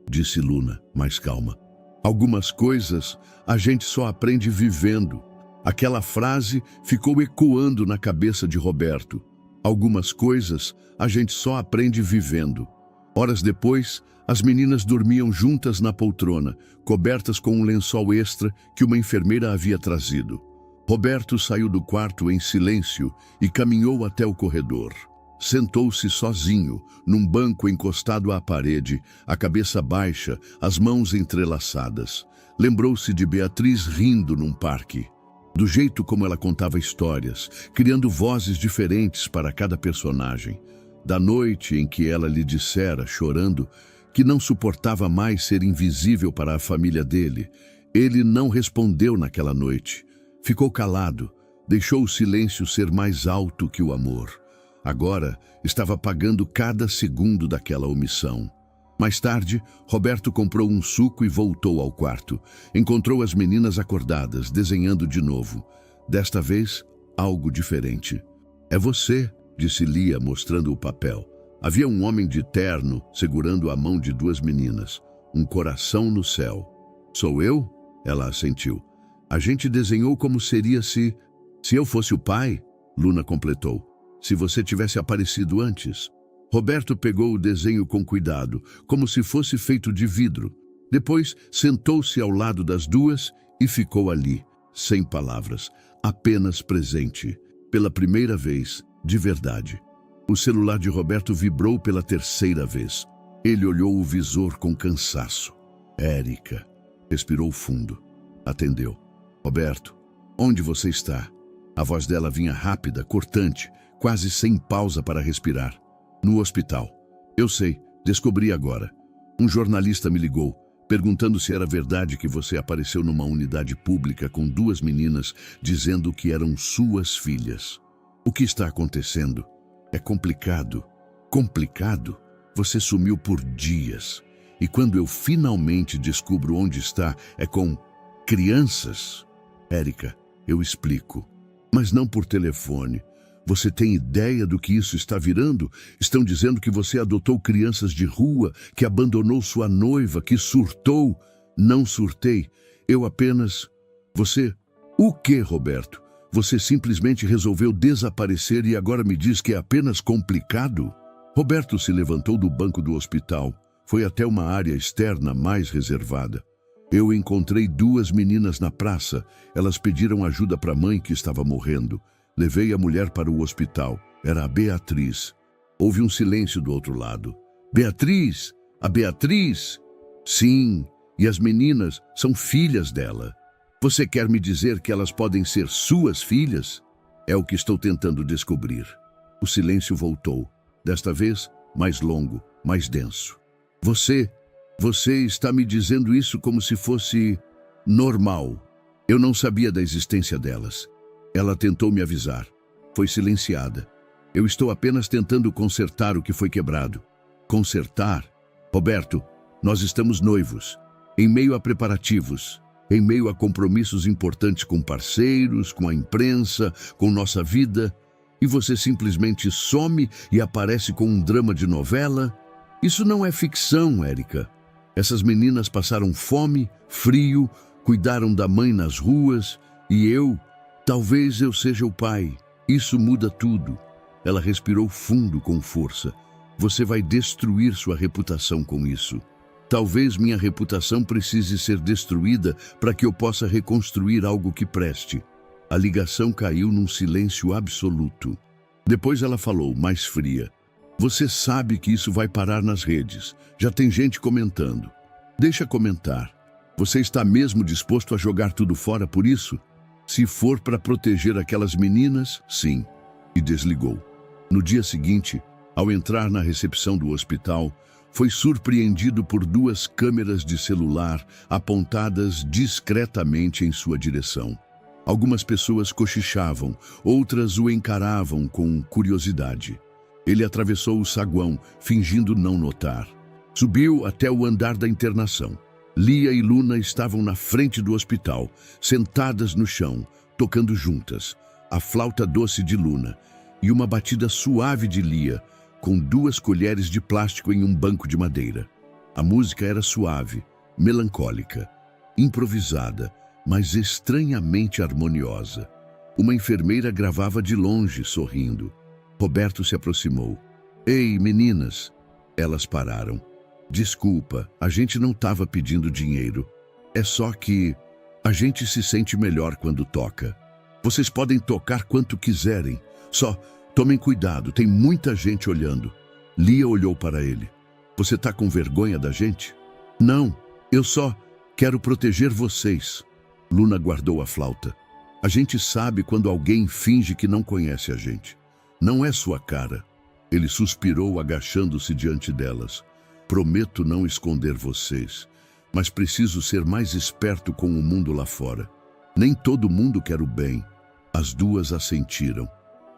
disse Luna, mais calma. Algumas coisas a gente só aprende vivendo. Aquela frase ficou ecoando na cabeça de Roberto. Algumas coisas a gente só aprende vivendo. Horas depois, as meninas dormiam juntas na poltrona, cobertas com um lençol extra que uma enfermeira havia trazido. Roberto saiu do quarto em silêncio e caminhou até o corredor. Sentou-se sozinho, num banco encostado à parede, a cabeça baixa, as mãos entrelaçadas. Lembrou-se de Beatriz rindo num parque. Do jeito como ela contava histórias, criando vozes diferentes para cada personagem. Da noite em que ela lhe dissera, chorando, que não suportava mais ser invisível para a família dele. Ele não respondeu naquela noite. Ficou calado, deixou o silêncio ser mais alto que o amor. Agora estava pagando cada segundo daquela omissão. Mais tarde, Roberto comprou um suco e voltou ao quarto. Encontrou as meninas acordadas, desenhando de novo. Desta vez, algo diferente. É você, disse Lia, mostrando o papel. Havia um homem de terno segurando a mão de duas meninas. Um coração no céu. Sou eu? Ela assentiu. A gente desenhou como seria se eu fosse o pai, Luna completou. Se você tivesse aparecido antes. Roberto pegou o desenho com cuidado, como se fosse feito de vidro. Depois, sentou-se ao lado das duas e ficou ali, sem palavras, apenas presente. Pela primeira vez, de verdade. O celular de Roberto vibrou pela terceira vez. Ele olhou o visor com cansaço. Érica. Respirou fundo. Atendeu. Roberto, onde você está? A voz dela vinha rápida, cortante, quase sem pausa para respirar. No hospital. Eu sei, descobri agora. Um jornalista me ligou, perguntando se era verdade que você apareceu numa unidade pública com duas meninas, dizendo que eram suas filhas. O que está acontecendo? É complicado. Complicado? Você sumiu por dias. E quando eu finalmente descubro onde está, é com crianças. Érica, eu explico. Mas não por telefone. Você tem ideia do que isso está virando? Estão dizendo que você adotou crianças de rua, que abandonou sua noiva, que surtou. Não surtei. Eu apenas... Você... O quê, Roberto? Você simplesmente resolveu desaparecer e agora me diz que é apenas complicado? Roberto se levantou do banco do hospital. Foi até uma área externa mais reservada. Eu encontrei duas meninas na praça. Elas pediram ajuda para a mãe que estava morrendo. Levei a mulher para o hospital. Era a Beatriz. Houve um silêncio do outro lado. Beatriz? A Beatriz? Sim, e as meninas são filhas dela. Você quer me dizer que elas podem ser suas filhas? É o que estou tentando descobrir. O silêncio voltou. Desta vez, mais longo, mais denso. Você está me dizendo isso como se fosse normal. Eu não sabia da existência delas. Ela tentou me avisar. Foi silenciada. Eu estou apenas tentando consertar o que foi quebrado. Consertar? Roberto, nós estamos noivos, em meio a preparativos, em meio a compromissos importantes com parceiros, com a imprensa, com nossa vida, e você simplesmente some e aparece com um drama de novela? Isso não é ficção, Érica. Essas meninas passaram fome, frio, cuidaram da mãe nas ruas, e talvez eu seja o pai. Isso muda tudo. Ela respirou fundo com força. Você vai destruir sua reputação com isso. Talvez minha reputação precise ser destruída para que eu possa reconstruir algo que preste. A ligação caiu num silêncio absoluto. Depois ela falou, mais fria. Você sabe que isso vai parar nas redes. Já tem gente comentando. Deixa comentar. Você está mesmo disposto a jogar tudo fora por isso? Se for para proteger aquelas meninas, sim. E desligou. No dia seguinte, ao entrar na recepção do hospital, foi surpreendido por 2 câmeras de celular apontadas discretamente em sua direção. Algumas pessoas cochichavam, outras o encaravam com curiosidade. Ele atravessou o saguão, fingindo não notar. Subiu até o andar da internação. Lia e Luna estavam na frente do hospital, sentadas no chão, tocando juntas, a flauta doce de Luna e uma batida suave de Lia, com 2 colheres de plástico em um banco de madeira. A música era suave, melancólica, improvisada, mas estranhamente harmoniosa. Uma enfermeira gravava de longe, sorrindo. Roberto se aproximou. Ei, meninas! Elas pararam. Desculpa, a gente não estava pedindo dinheiro. É só que a gente se sente melhor quando toca. Vocês podem tocar quanto quiserem. Só tomem cuidado, tem muita gente olhando. Lia olhou para ele. Você está com vergonha da gente? Não, eu só quero proteger vocês. Luna guardou a flauta. A gente sabe quando alguém finge que não conhece a gente. Não é sua cara. Ele suspirou, agachando-se diante delas. Prometo não esconder vocês, mas preciso ser mais esperto com o mundo lá fora. Nem todo mundo quer o bem. As 2 assentiram.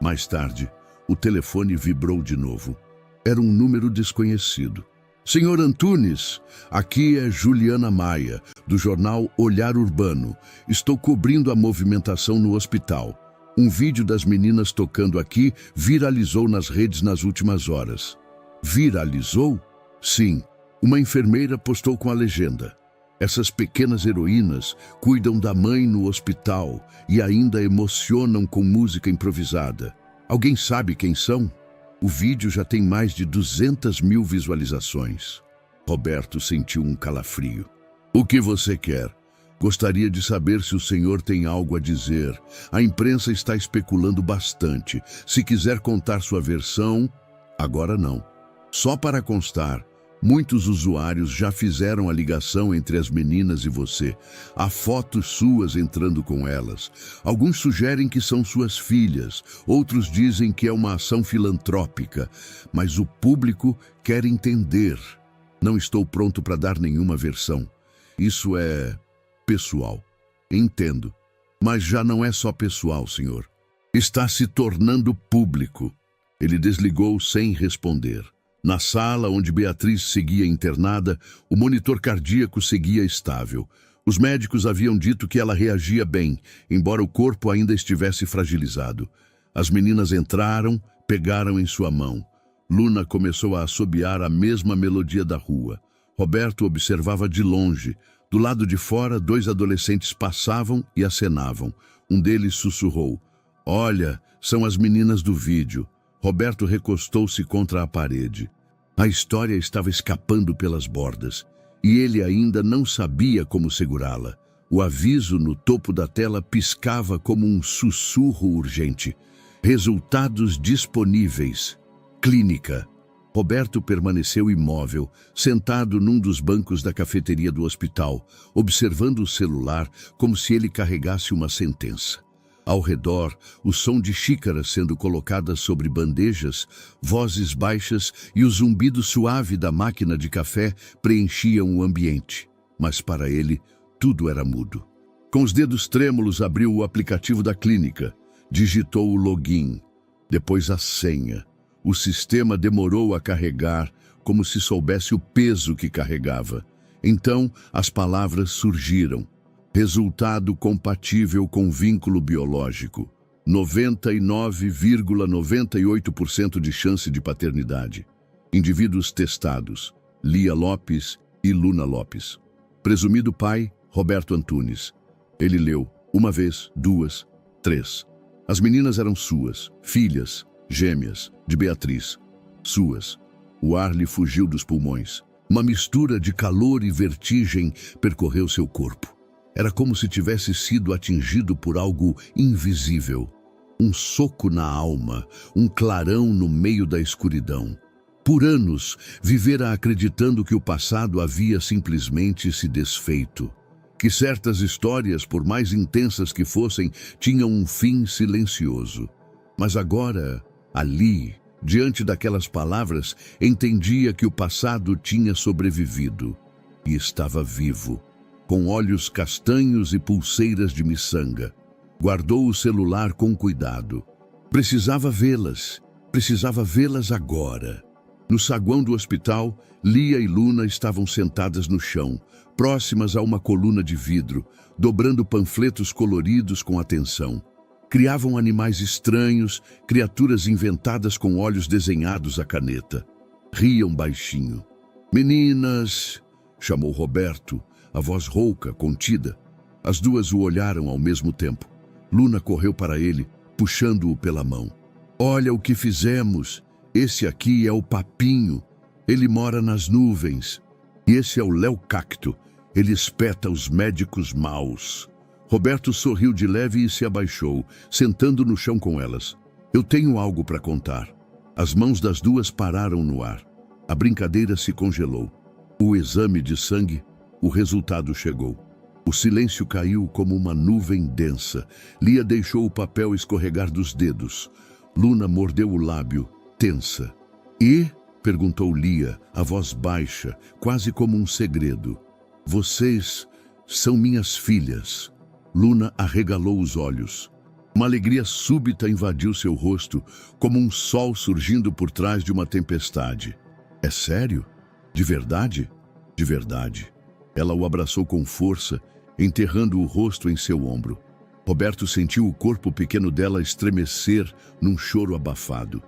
Mais tarde, o telefone vibrou de novo. Era um número desconhecido. Senhor Antunes, aqui é Juliana Maia, do jornal Olhar Urbano. Estou cobrindo a movimentação no hospital. Um vídeo das meninas tocando aqui viralizou nas redes nas últimas horas. Viralizou? Sim, uma enfermeira postou com a legenda. Essas pequenas heroínas cuidam da mãe no hospital e ainda emocionam com música improvisada. Alguém sabe quem são? O vídeo já tem mais de 200 mil visualizações. Roberto sentiu um calafrio. O que você quer? Gostaria de saber se o senhor tem algo a dizer. A imprensa está especulando bastante. Se quiser contar sua versão, agora não. Só para constar, muitos usuários já fizeram a ligação entre as meninas e você. Há fotos suas entrando com elas. Alguns sugerem que são suas filhas, outros dizem que é uma ação filantrópica, mas o público quer entender. Não estou pronto para dar nenhuma versão. Isso é pessoal. Entendo. Mas já não é só pessoal, senhor. Está se tornando público. Ele desligou sem responder. Na sala onde Beatriz seguia internada, o monitor cardíaco seguia estável. Os médicos haviam dito que ela reagia bem, embora o corpo ainda estivesse fragilizado. As meninas entraram, pegaram em sua mão. Luna começou a assobiar a mesma melodia da rua. Roberto observava de longe. Do lado de fora, 2 adolescentes passavam e acenavam. Um deles sussurrou. Olha, são as meninas do vídeo. Roberto recostou-se contra a parede. A história estava escapando pelas bordas, e ele ainda não sabia como segurá-la. O aviso no topo da tela piscava como um sussurro urgente. Resultados disponíveis. Clínica. Roberto permaneceu imóvel, sentado num dos bancos da cafeteria do hospital, observando o celular como se ele carregasse uma sentença. Ao redor, o som de xícaras sendo colocadas sobre bandejas, vozes baixas e o zumbido suave da máquina de café preenchiam o ambiente. Mas para ele, tudo era mudo. Com os dedos trêmulos, abriu o aplicativo da clínica, digitou o login, depois a senha. O sistema demorou a carregar, como se soubesse o peso que carregava. Então, as palavras surgiram. Resultado compatível com vínculo biológico. 99,98% de chance de paternidade. Indivíduos testados. Lia Lopes e Luna Lopes. Presumido pai, Roberto Antunes. Ele leu, uma vez, duas, três. As meninas eram suas, filhas, gêmeas, de Beatriz. Suas. O ar lhe fugiu dos pulmões. Uma mistura de calor e vertigem percorreu seu corpo. Era como se tivesse sido atingido por algo invisível. Um soco na alma, um clarão no meio da escuridão. Por anos, vivera acreditando que o passado havia simplesmente se desfeito. Que certas histórias, por mais intensas que fossem, tinham um fim silencioso. Mas agora, ali, diante daquelas palavras, entendia que o passado tinha sobrevivido e estava vivo, com olhos castanhos e pulseiras de miçanga. Guardou o celular com cuidado. Precisava vê-las agora. No saguão do hospital, Lia e Luna estavam sentadas no chão, próximas a uma coluna de vidro, dobrando panfletos coloridos com atenção. Criavam animais estranhos, criaturas inventadas com olhos desenhados à caneta. Riam baixinho. "Meninas!" chamou Roberto, a voz rouca, contida. As duas o olharam ao mesmo tempo. Luna correu para ele, puxando-o pela mão. "Olha o que fizemos! Esse aqui é o Papinho. Ele mora nas nuvens. E esse é o Léo Cacto. Ele espeta os médicos maus." Roberto sorriu de leve e se abaixou, sentando no chão com elas. "Eu tenho algo para contar." As mãos das duas pararam no ar. A brincadeira se congelou. O exame de sangue, o resultado chegou. O silêncio caiu como uma nuvem densa. Lia deixou o papel escorregar dos dedos. Luna mordeu o lábio, tensa. "E?" perguntou Lia, a voz baixa, quase como um segredo. "Vocês são minhas filhas." Luna arregalou os olhos. Uma alegria súbita invadiu seu rosto, como um sol surgindo por trás de uma tempestade. "É sério? De verdade?" "De verdade." Ela o abraçou com força, enterrando o rosto em seu ombro. Roberto sentiu o corpo pequeno dela estremecer num choro abafado.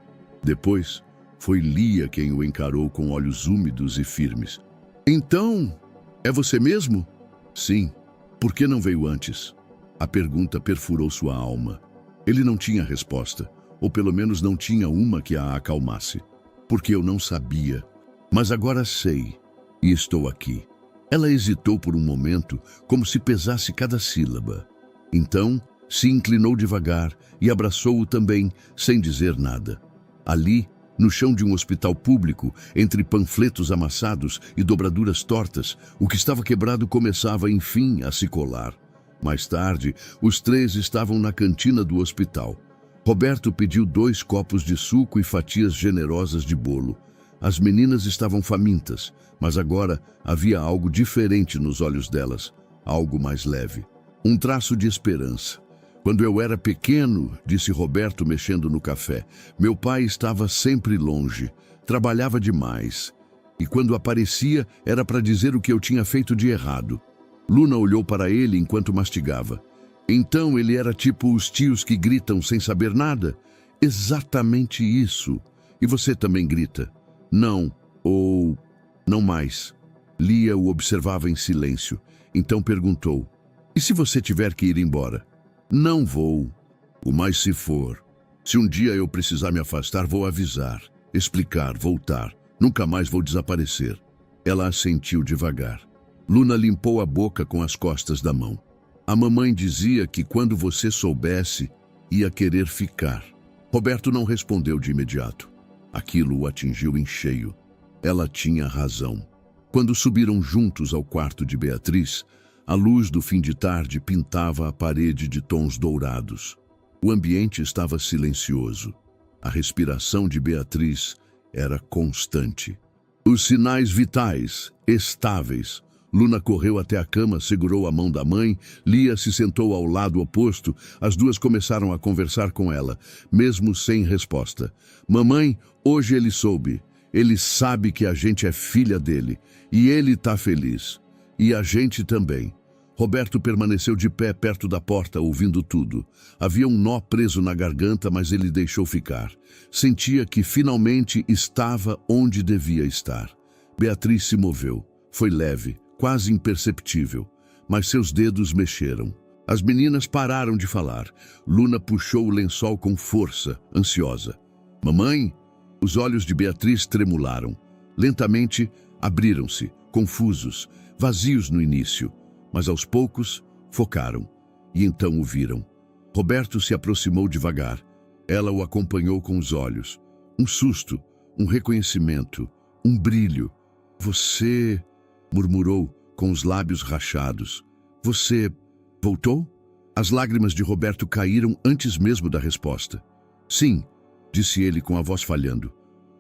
Depois, foi Lia quem o encarou com olhos úmidos e firmes. "Então, é você mesmo?" "Sim. Por que não veio antes?" A pergunta perfurou sua alma. Ele não tinha resposta, ou pelo menos não tinha uma que a acalmasse. "Porque eu não sabia. Mas agora sei, e estou aqui." Ela hesitou por um momento, como se pesasse cada sílaba. Então, se inclinou devagar e abraçou-o também, sem dizer nada. Ali, no chão de um hospital público, entre panfletos amassados e dobraduras tortas, o que estava quebrado começava, enfim, a se colar. Mais tarde, os três estavam na cantina do hospital. Roberto pediu 2 copos de suco e fatias generosas de bolo. As meninas estavam famintas, mas agora havia algo diferente nos olhos delas, algo mais leve. Um traço de esperança. "Quando eu era pequeno", disse Roberto mexendo no café, "meu pai estava sempre longe, trabalhava demais. E quando aparecia, era para dizer o que eu tinha feito de errado." Luna olhou para ele enquanto mastigava. "Então ele era tipo os tios que gritam sem saber nada?" "Exatamente isso. E você também grita?" "Não, ou não mais." Lia o observava em silêncio. Então perguntou: "E se você tiver que ir embora?" "Não vou. O mais se for. Se um dia eu precisar me afastar, vou avisar, explicar, voltar. Nunca mais vou desaparecer." Ela assentiu devagar. Luna limpou a boca com as costas da mão. "A mamãe dizia que quando você soubesse, ia querer ficar." Roberto não respondeu de imediato. Aquilo o atingiu em cheio. Ela tinha razão. Quando subiram juntos ao quarto de Beatriz, a luz do fim de tarde pintava a parede de tons dourados. O ambiente estava silencioso. A respiração de Beatriz era constante. Os sinais vitais, estáveis. Luna correu até a cama, segurou a mão da mãe. Lia se sentou ao lado oposto. As duas começaram a conversar com ela, mesmo sem resposta. Mamãe, hoje ele soube. Ele sabe que a gente é filha dele. E ele tá feliz. E a gente também. Roberto permaneceu de pé perto da porta, ouvindo tudo. Havia um nó preso na garganta, mas ele deixou ficar. Sentia que finalmente estava onde devia estar. Beatriz se moveu. Foi leve, quase imperceptível, mas seus dedos mexeram. As meninas pararam de falar. Luna puxou o lençol com força, ansiosa. Mamãe? Os olhos de Beatriz tremularam. Lentamente, abriram-se, confusos, vazios no início, mas aos poucos focaram, e então o viram. Roberto se aproximou devagar. Ela o acompanhou com os olhos. Um susto, um reconhecimento, um brilho. Você... murmurou, com os lábios rachados. Você... voltou? As lágrimas de Roberto caíram antes mesmo da resposta. Sim, disse ele com a voz falhando.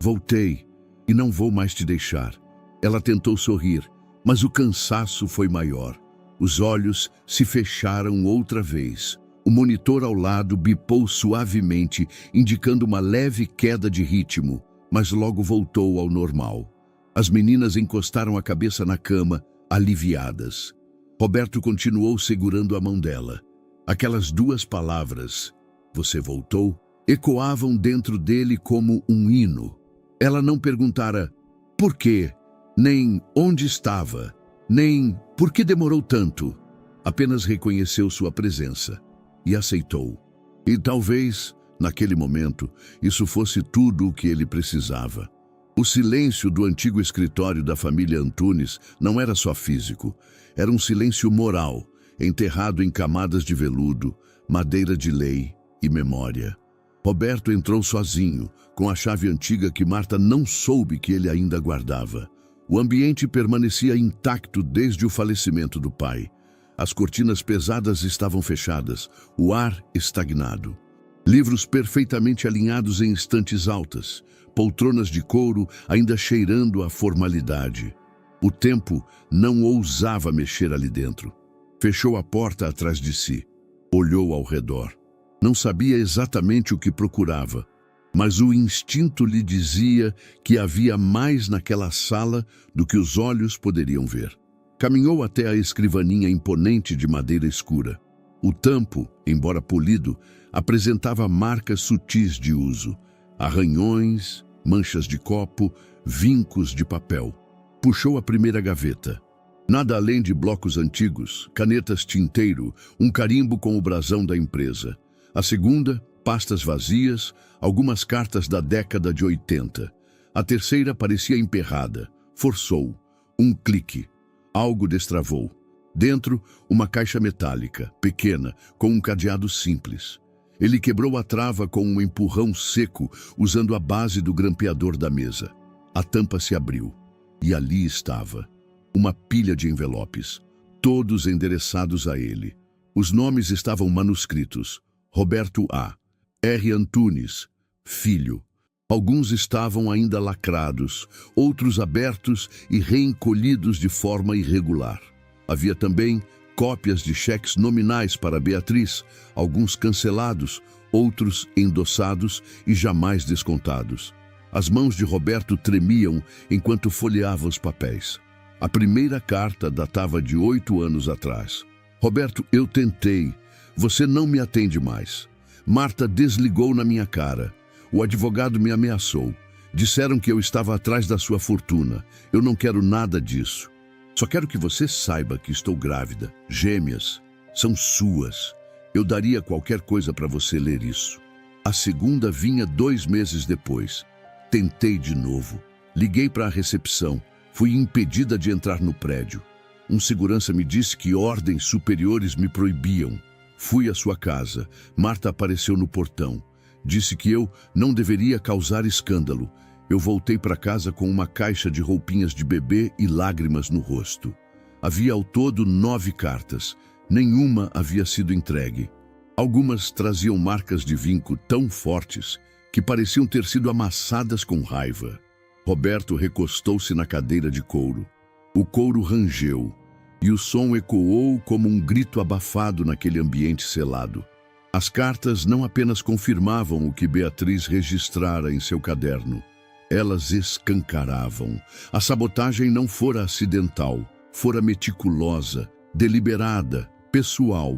Voltei, e não vou mais te deixar. Ela tentou sorrir, mas o cansaço foi maior. Os olhos se fecharam outra vez. O monitor ao lado bipou suavemente, indicando uma leve queda de ritmo, mas logo voltou ao normal. As meninas encostaram a cabeça na cama, aliviadas. Roberto continuou segurando a mão dela. Aquelas duas palavras, você voltou, ecoavam dentro dele como um hino. Ela não perguntara por quê, nem onde estava, nem por que demorou tanto. Apenas reconheceu sua presença e aceitou. E talvez, naquele momento, isso fosse tudo o que ele precisava. O silêncio do antigo escritório da família Antunes não era só físico, era um silêncio moral, enterrado em camadas de veludo, madeira de lei e memória. Roberto entrou sozinho, com a chave antiga que Marta não soube que ele ainda guardava. O ambiente permanecia intacto desde o falecimento do pai. As cortinas pesadas estavam fechadas, o ar estagnado. Livros perfeitamente alinhados em estantes altas, poltronas de couro ainda cheirando a formalidade. O tempo não ousava mexer ali dentro. Fechou a porta atrás de si. Olhou ao redor. Não sabia exatamente o que procurava, mas o instinto lhe dizia que havia mais naquela sala do que os olhos poderiam ver. Caminhou até a escrivaninha imponente de madeira escura. O tampo, embora polido, apresentava marcas sutis de uso. Arranhões, manchas de copo, vincos de papel. Puxou a primeira gaveta. Nada além de blocos antigos, canetas tinteiro, um carimbo com o brasão da empresa. A segunda, pastas vazias, algumas cartas da década de 80. A terceira parecia emperrada. Forçou. Um clique. Algo destravou. Dentro, uma caixa metálica, pequena, com um cadeado simples. Ele quebrou a trava com um empurrão seco, usando a base do grampeador da mesa. A tampa se abriu. E ali estava. Uma pilha de envelopes, todos endereçados a ele. Os nomes estavam manuscritos. Roberto A. R. Antunes, filho. Alguns estavam ainda lacrados, outros abertos e reencolhidos de forma irregular. Havia também cópias de cheques nominais para Beatriz, alguns cancelados, outros endossados e jamais descontados. As mãos de Roberto tremiam enquanto folheava os papéis. A primeira carta datava de 8 anos atrás. Roberto, eu tentei. Você não me atende mais. Marta desligou na minha cara. O advogado me ameaçou. Disseram que eu estava atrás da sua fortuna. Eu não quero nada disso. Só quero que você saiba que estou grávida. Gêmeas. São suas. Eu daria qualquer coisa para você ler isso. A segunda vinha 2 meses depois. Tentei de novo. Liguei para a recepção. Fui impedida de entrar no prédio. Um segurança me disse que ordens superiores me proibiam. Fui à sua casa. Marta apareceu no portão. Disse que eu não deveria causar escândalo. Eu voltei para casa com uma caixa de roupinhas de bebê e lágrimas no rosto. Havia ao todo 9 cartas. Nenhuma havia sido entregue. Algumas traziam marcas de vinco tão fortes que pareciam ter sido amassadas com raiva. Roberto recostou-se na cadeira de couro. O couro rangeu. e o som ecoou como um grito abafado naquele ambiente selado. As cartas não apenas confirmavam o que Beatriz registrara em seu caderno, elas escancaravam. A sabotagem não fora acidental, fora meticulosa, deliberada, pessoal.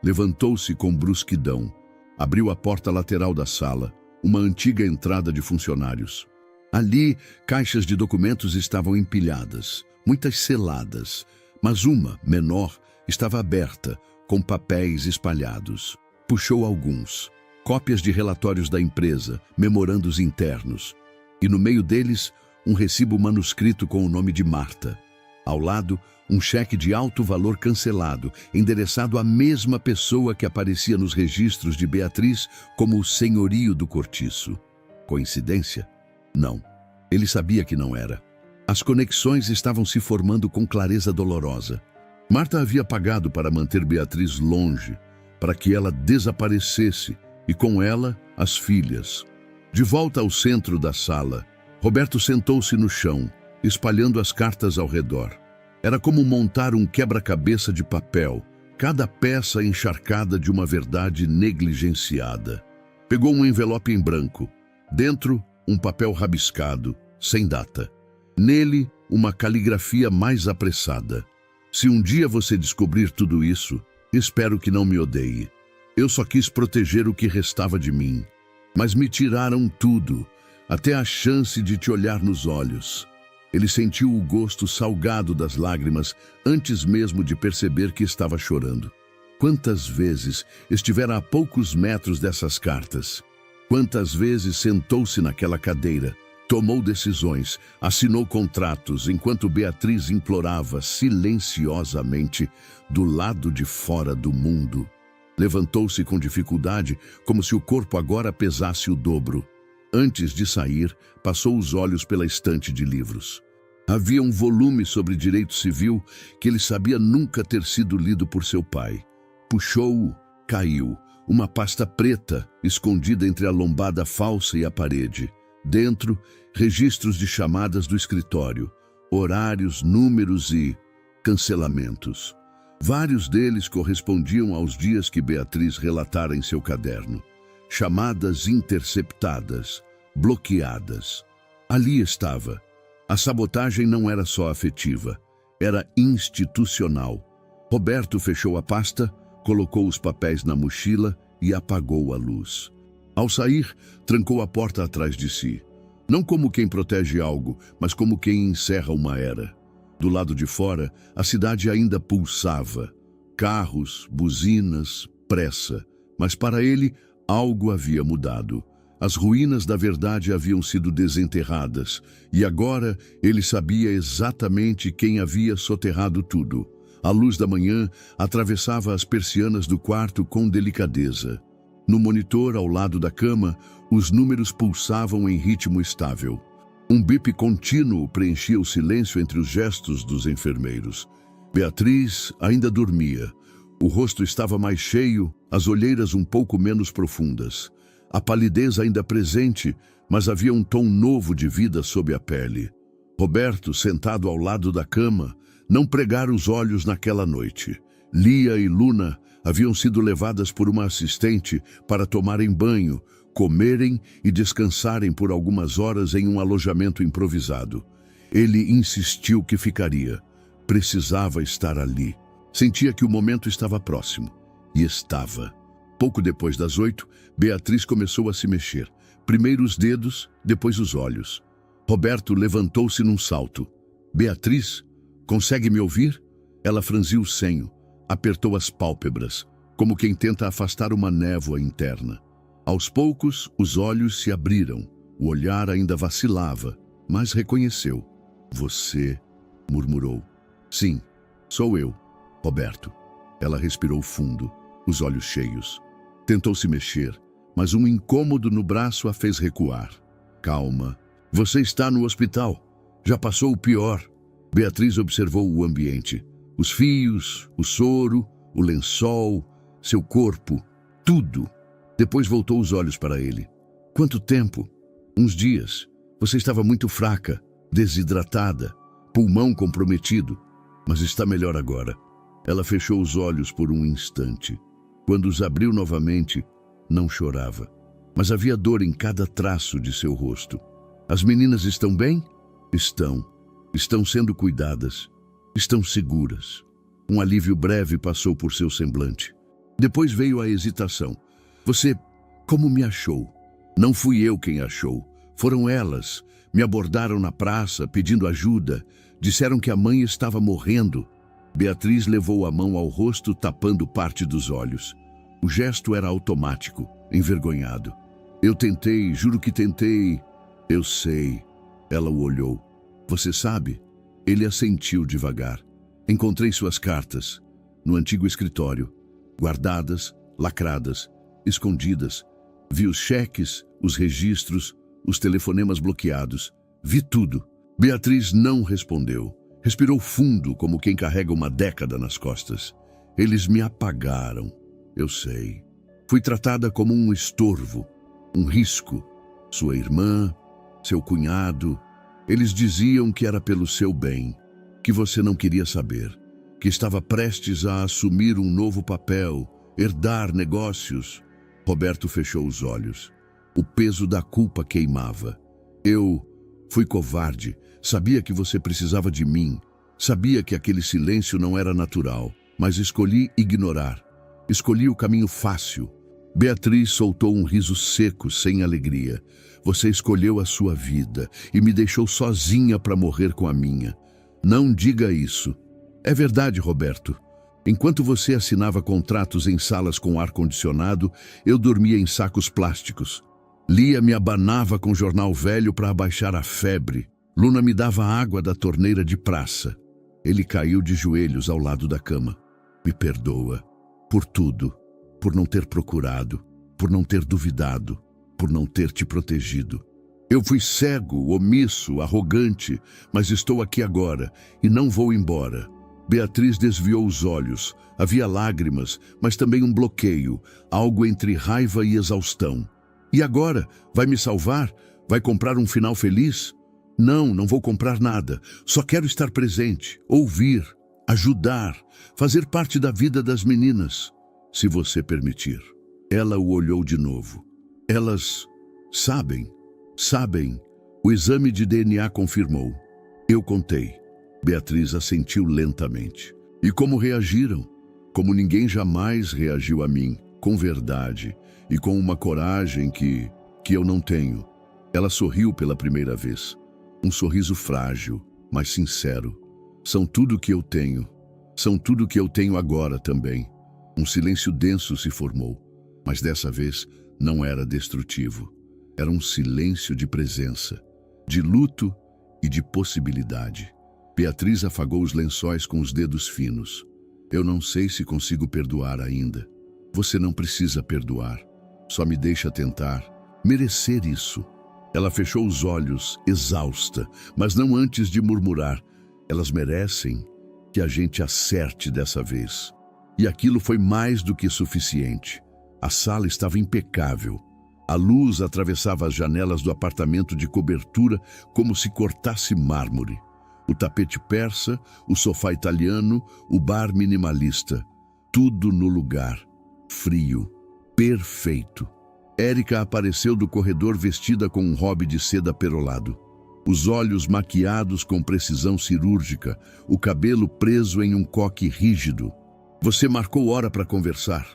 Levantou-se com brusquidão. Abriu a porta lateral da sala, uma antiga entrada de funcionários. Ali, caixas de documentos estavam empilhadas, muitas seladas, mas uma, menor, estava aberta, com papéis espalhados. Puxou alguns, cópias de relatórios da empresa, memorandos internos, e no meio deles, um recibo manuscrito com o nome de Marta. Ao lado, um cheque de alto valor cancelado, endereçado à mesma pessoa que aparecia nos registros de Beatriz como o senhorio do cortiço. Coincidência? Não. Ele sabia que não era. As conexões estavam se formando com clareza dolorosa. Marta havia pagado para manter Beatriz longe, para que ela desaparecesse, e com ela, as filhas. De volta ao centro da sala, Roberto sentou-se no chão, espalhando as cartas ao redor. Era como montar um quebra-cabeça de papel, cada peça encharcada de uma verdade negligenciada. Pegou um envelope em branco. Dentro, um papel rabiscado, sem data. Nele, uma caligrafia mais apressada. Se um dia você descobrir tudo isso, espero que não me odeie. Eu só quis proteger o que restava de mim. Mas me tiraram tudo, até a chance de te olhar nos olhos. Ele sentiu o gosto salgado das lágrimas antes mesmo de perceber que estava chorando. Quantas vezes estivera a poucos metros dessas cartas? Quantas vezes sentou-se naquela cadeira, tomou decisões, assinou contratos, enquanto Beatriz implorava silenciosamente do lado de fora do mundo. Levantou-se com dificuldade, como se o corpo agora pesasse o dobro. Antes de sair, passou os olhos pela estante de livros. Havia um volume sobre direito civil que ele sabia nunca ter sido lido por seu pai. Puxou-o, caiu. Uma pasta preta, escondida entre a lombada falsa e a parede. Dentro, registros de chamadas do escritório, horários, números e cancelamentos. Vários deles correspondiam aos dias que Beatriz relatara em seu caderno. Chamadas interceptadas, bloqueadas. Ali estava. A sabotagem não era só afetiva, era institucional. Roberto fechou a pasta, colocou os papéis na mochila e apagou a luz. Ao sair, trancou a porta atrás de si. Não como quem protege algo, mas como quem encerra uma era. Do lado de fora, a cidade ainda pulsava. Carros, buzinas, pressa. Mas para ele, algo havia mudado. As ruínas da verdade haviam sido desenterradas, e agora ele sabia exatamente quem havia soterrado tudo. A luz da manhã atravessava as persianas do quarto com delicadeza. No monitor ao lado da cama, os números pulsavam em ritmo estável. Um bip contínuo preenchia o silêncio entre os gestos dos enfermeiros. Beatriz ainda dormia. O rosto estava mais cheio, as olheiras um pouco menos profundas. A palidez ainda presente, mas havia um tom novo de vida sob a pele. Roberto, sentado ao lado da cama, não pregara os olhos naquela noite. Lia e Luna haviam sido levadas por uma assistente para tomarem banho, comerem e descansarem por algumas horas em um alojamento improvisado. Ele insistiu que ficaria. Precisava estar ali. Sentia que o momento estava próximo. E estava. Pouco depois das 8, Beatriz começou a se mexer. Primeiro os dedos, depois os olhos. Roberto levantou-se num salto. Beatriz, consegue me ouvir? Ela franziu o senho, apertou as pálpebras, como quem tenta afastar uma névoa interna. Aos poucos, os olhos se abriram. O olhar ainda vacilava, mas reconheceu. Você, murmurou. Sim, sou eu, Roberto. Ela respirou fundo, os olhos cheios. Tentou se mexer, mas um incômodo no braço a fez recuar. Calma. Você está no hospital. Já passou o pior. Beatriz observou o ambiente. Os fios, o soro, o lençol, seu corpo, tudo. Depois voltou os olhos para ele. Quanto tempo? Uns dias. Você estava muito fraca, desidratada, pulmão comprometido. mas está melhor agora. Ela fechou os olhos por um instante. Quando os abriu novamente, não chorava, mas havia dor em cada traço de seu rosto. As meninas estão bem? Estão. Estão sendo cuidadas. Estão seguras. Um alívio breve passou por seu semblante. Depois veio a hesitação. Você, como me achou? Não fui eu quem achou. Foram elas. Me abordaram na praça, pedindo ajuda. Disseram que a mãe estava morrendo. Beatriz levou a mão ao rosto, tapando parte dos olhos. O gesto era automático, envergonhado. Eu tentei, juro que tentei. Eu sei. Ela o olhou. Você sabe? Ele assentiu devagar. Encontrei suas cartas no antigo escritório, guardadas, lacradas, escondidas. Vi os cheques, os registros, os telefonemas bloqueados. Vi tudo. Beatriz não respondeu. Respirou fundo, como quem carrega uma década nas costas. Eles me apagaram. Eu sei. Fui tratada como um estorvo, um risco. Sua irmã, seu cunhado, eles diziam que era pelo seu bem, que você não queria saber, que estava prestes a assumir um novo papel, herdar negócios. Roberto fechou os olhos. O peso da culpa queimava. Eu fui covarde. Sabia que você precisava de mim. Sabia que aquele silêncio não era natural, mas escolhi ignorar. Escolhi o caminho fácil. Beatriz soltou um riso seco, sem alegria. Você escolheu a sua vida e me deixou sozinha para morrer com a minha. Não diga isso. É verdade, Roberto. Enquanto você assinava contratos em salas com ar-condicionado, eu dormia em sacos plásticos. Lia me abanava com jornal velho para abaixar a febre. Luna me dava água da torneira de praça. Ele caiu de joelhos ao lado da cama. Me perdoa. Por tudo. Por não ter procurado. Por não ter duvidado. Por não ter te protegido. Eu fui cego, omisso, arrogante, mas estou aqui agora e não vou embora. Beatriz desviou os olhos. Havia lágrimas, mas também um bloqueio, algo entre raiva e exaustão. E agora? Vai me salvar? Vai comprar um final feliz? Não, não vou comprar nada. Só quero estar presente, ouvir, ajudar, fazer parte da vida das meninas, se você permitir. Ela o olhou de novo. Elas sabem. O exame de DNA confirmou. Eu contei. Beatriz assentiu lentamente. E como reagiram? Como ninguém jamais reagiu a mim, com verdade e com uma coragem que eu não tenho. Ela sorriu pela primeira vez. Um sorriso frágil, mas sincero. São tudo que eu tenho. São tudo que eu tenho agora também. Um silêncio denso se formou, mas dessa vez não era destrutivo. Era um silêncio de presença, de luto e de possibilidade. Beatriz afagou os lençóis com os dedos finos. Eu não sei se consigo perdoar ainda. Você não precisa perdoar. Só me deixa tentar merecer isso. Ela fechou os olhos, exausta, mas não antes de murmurar. Elas merecem que a gente acerte dessa vez. E aquilo foi mais do que suficiente. A sala estava impecável. A luz atravessava as janelas do apartamento de cobertura como se cortasse mármore. O tapete persa, o sofá italiano, o bar minimalista. Tudo no lugar. Frio. Perfeito. Érica apareceu do corredor vestida com um hobby de seda perolado. Os olhos maquiados com precisão cirúrgica, o cabelo preso em um coque rígido. Você marcou hora para conversar.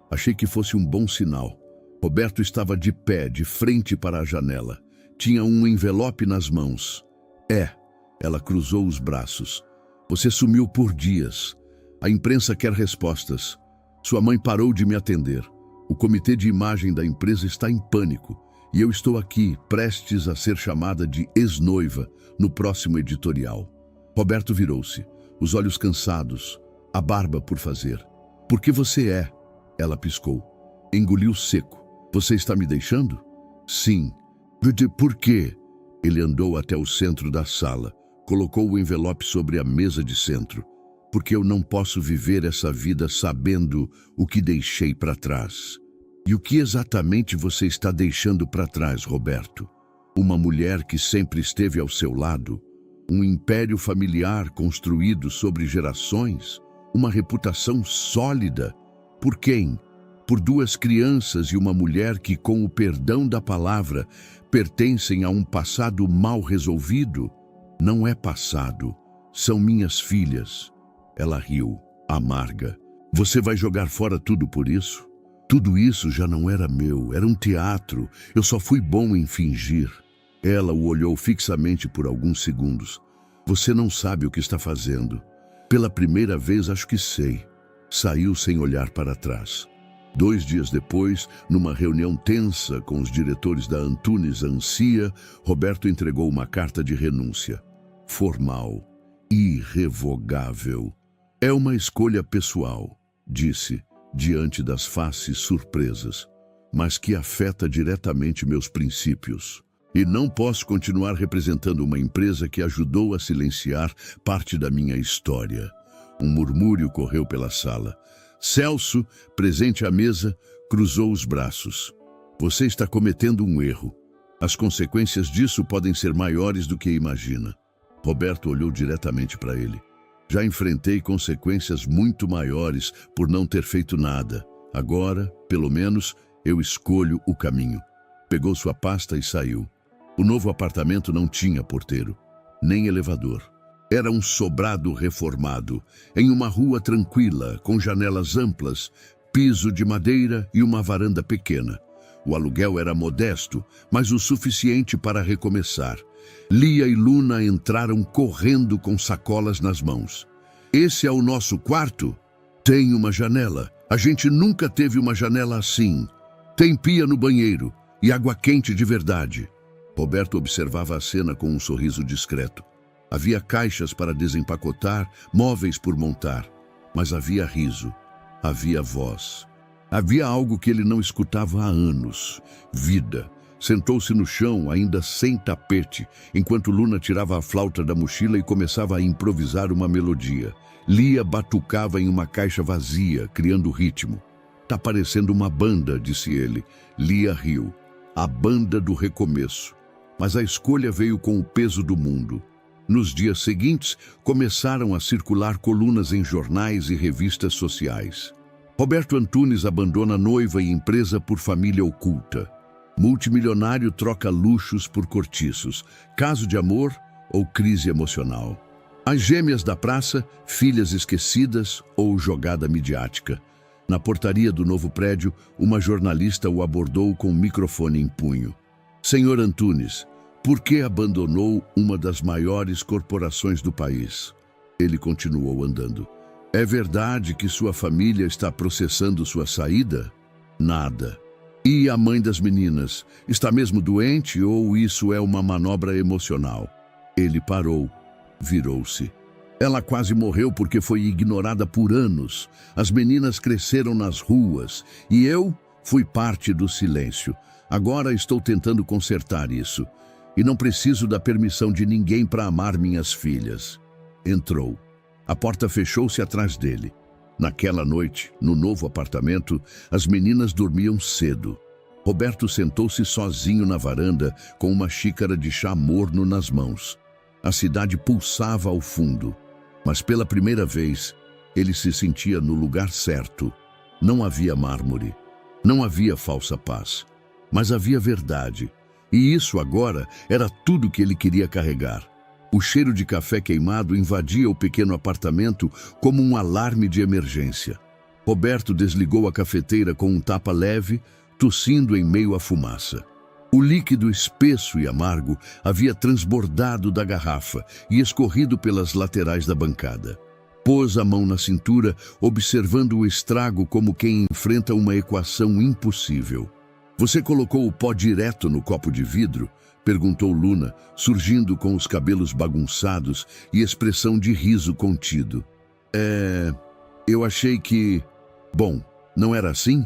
Achei que fosse um bom sinal. Roberto estava de pé, de frente para a janela. Tinha um envelope nas mãos. Ela cruzou os braços. Você sumiu por dias. A imprensa quer respostas. Sua mãe parou de me atender. O comitê de imagem da empresa está em pânico. E eu estou aqui, prestes a ser chamada de ex-noiva no próximo editorial. Roberto virou-se, os olhos cansados, a barba por fazer. Por que você é? Ela piscou. Engoliu seco. Você está me deixando? Sim. Por quê? Ele andou até o centro da sala, colocou o envelope sobre a mesa de centro. Porque eu não posso viver essa vida sabendo o que deixei para trás. E o que exatamente você está deixando para trás, Roberto? Uma mulher que sempre esteve ao seu lado? Um império familiar construído sobre gerações, uma reputação sólida. Por quem? Por duas crianças e uma mulher que, com o perdão da palavra, pertencem a um passado mal resolvido? Não é passado, são minhas filhas. Ela riu, amarga. Você vai jogar fora tudo por isso? Tudo isso já não era meu, era um teatro. Eu só fui bom em fingir. Ela o olhou fixamente por alguns segundos. Você não sabe o que está fazendo. Pela primeira vez acho que sei. Saiu sem olhar para trás. 2 dias depois, numa reunião tensa com os diretores da Antunes Ancia, Roberto entregou uma carta de renúncia. Formal, irrevogável. É uma escolha pessoal, disse, diante das faces surpresas, mas que afeta diretamente meus princípios. E não posso continuar representando uma empresa que ajudou a silenciar parte da minha história. Um murmúrio correu pela sala. Celso, presente à mesa, cruzou os braços. Você está cometendo um erro. As consequências disso podem ser maiores do que imagina. Roberto olhou diretamente para ele. Já enfrentei consequências muito maiores por não ter feito nada. Agora, pelo menos, eu escolho o caminho. Pegou sua pasta e saiu. O novo apartamento não tinha porteiro, nem elevador. Era um sobrado reformado, em uma rua tranquila, com janelas amplas, piso de madeira e uma varanda pequena. O aluguel era modesto, mas o suficiente para recomeçar. Lia e Luna entraram correndo com sacolas nas mãos. Esse é o nosso quarto? Tem uma janela. A gente nunca teve uma janela assim. Tem pia no banheiro e água quente de verdade. Roberto observava a cena com um sorriso discreto. Havia caixas para desempacotar, móveis por montar. Mas havia riso, havia voz. Havia algo que ele não escutava há anos. Vida. Sentou-se no chão, ainda sem tapete, enquanto Luna tirava a flauta da mochila e começava a improvisar uma melodia. Lia batucava em uma caixa vazia, criando ritmo. Tá parecendo uma banda, disse ele. Lia riu. A banda do recomeço. Mas a escolha veio com o peso do mundo. Nos dias seguintes, começaram a circular colunas em jornais e revistas sociais. Roberto Antunes abandona noiva e empresa por família oculta. Multimilionário troca luxos por cortiços. Caso de amor ou crise emocional. As gêmeas da praça, filhas esquecidas ou jogada midiática. Na portaria do novo prédio, uma jornalista o abordou com o microfone em punho. Senhor Antunes, por que abandonou uma das maiores corporações do país? Ele continuou andando. É verdade que sua família está processando sua saída? Nada. E a mãe das meninas? Está mesmo doente ou isso é uma manobra emocional? Ele parou, virou-se. Ela quase morreu porque foi ignorada por anos. As meninas cresceram nas ruas e eu fui parte do silêncio. Agora estou tentando consertar isso. E não preciso da permissão de ninguém para amar minhas filhas. Entrou. A porta fechou-se atrás dele. Naquela noite, no novo apartamento, as meninas dormiam cedo. Roberto sentou-se sozinho na varanda com uma xícara de chá morno nas mãos. A cidade pulsava ao fundo, mas pela primeira vez, ele se sentia no lugar certo. Não havia mármore, não havia falsa paz, mas havia verdade. E isso agora era tudo que ele queria carregar. O cheiro de café queimado invadia o pequeno apartamento como um alarme de emergência. Roberto desligou a cafeteira com um tapa leve, tossindo em meio à fumaça. O líquido espesso e amargo havia transbordado da garrafa e escorrido pelas laterais da bancada. Pôs a mão na cintura, observando o estrago como quem enfrenta uma equação impossível. Você colocou o pó direto no copo de vidro? Perguntou Luna, surgindo com os cabelos bagunçados e expressão de riso contido. Eu achei que... Bom, não era assim?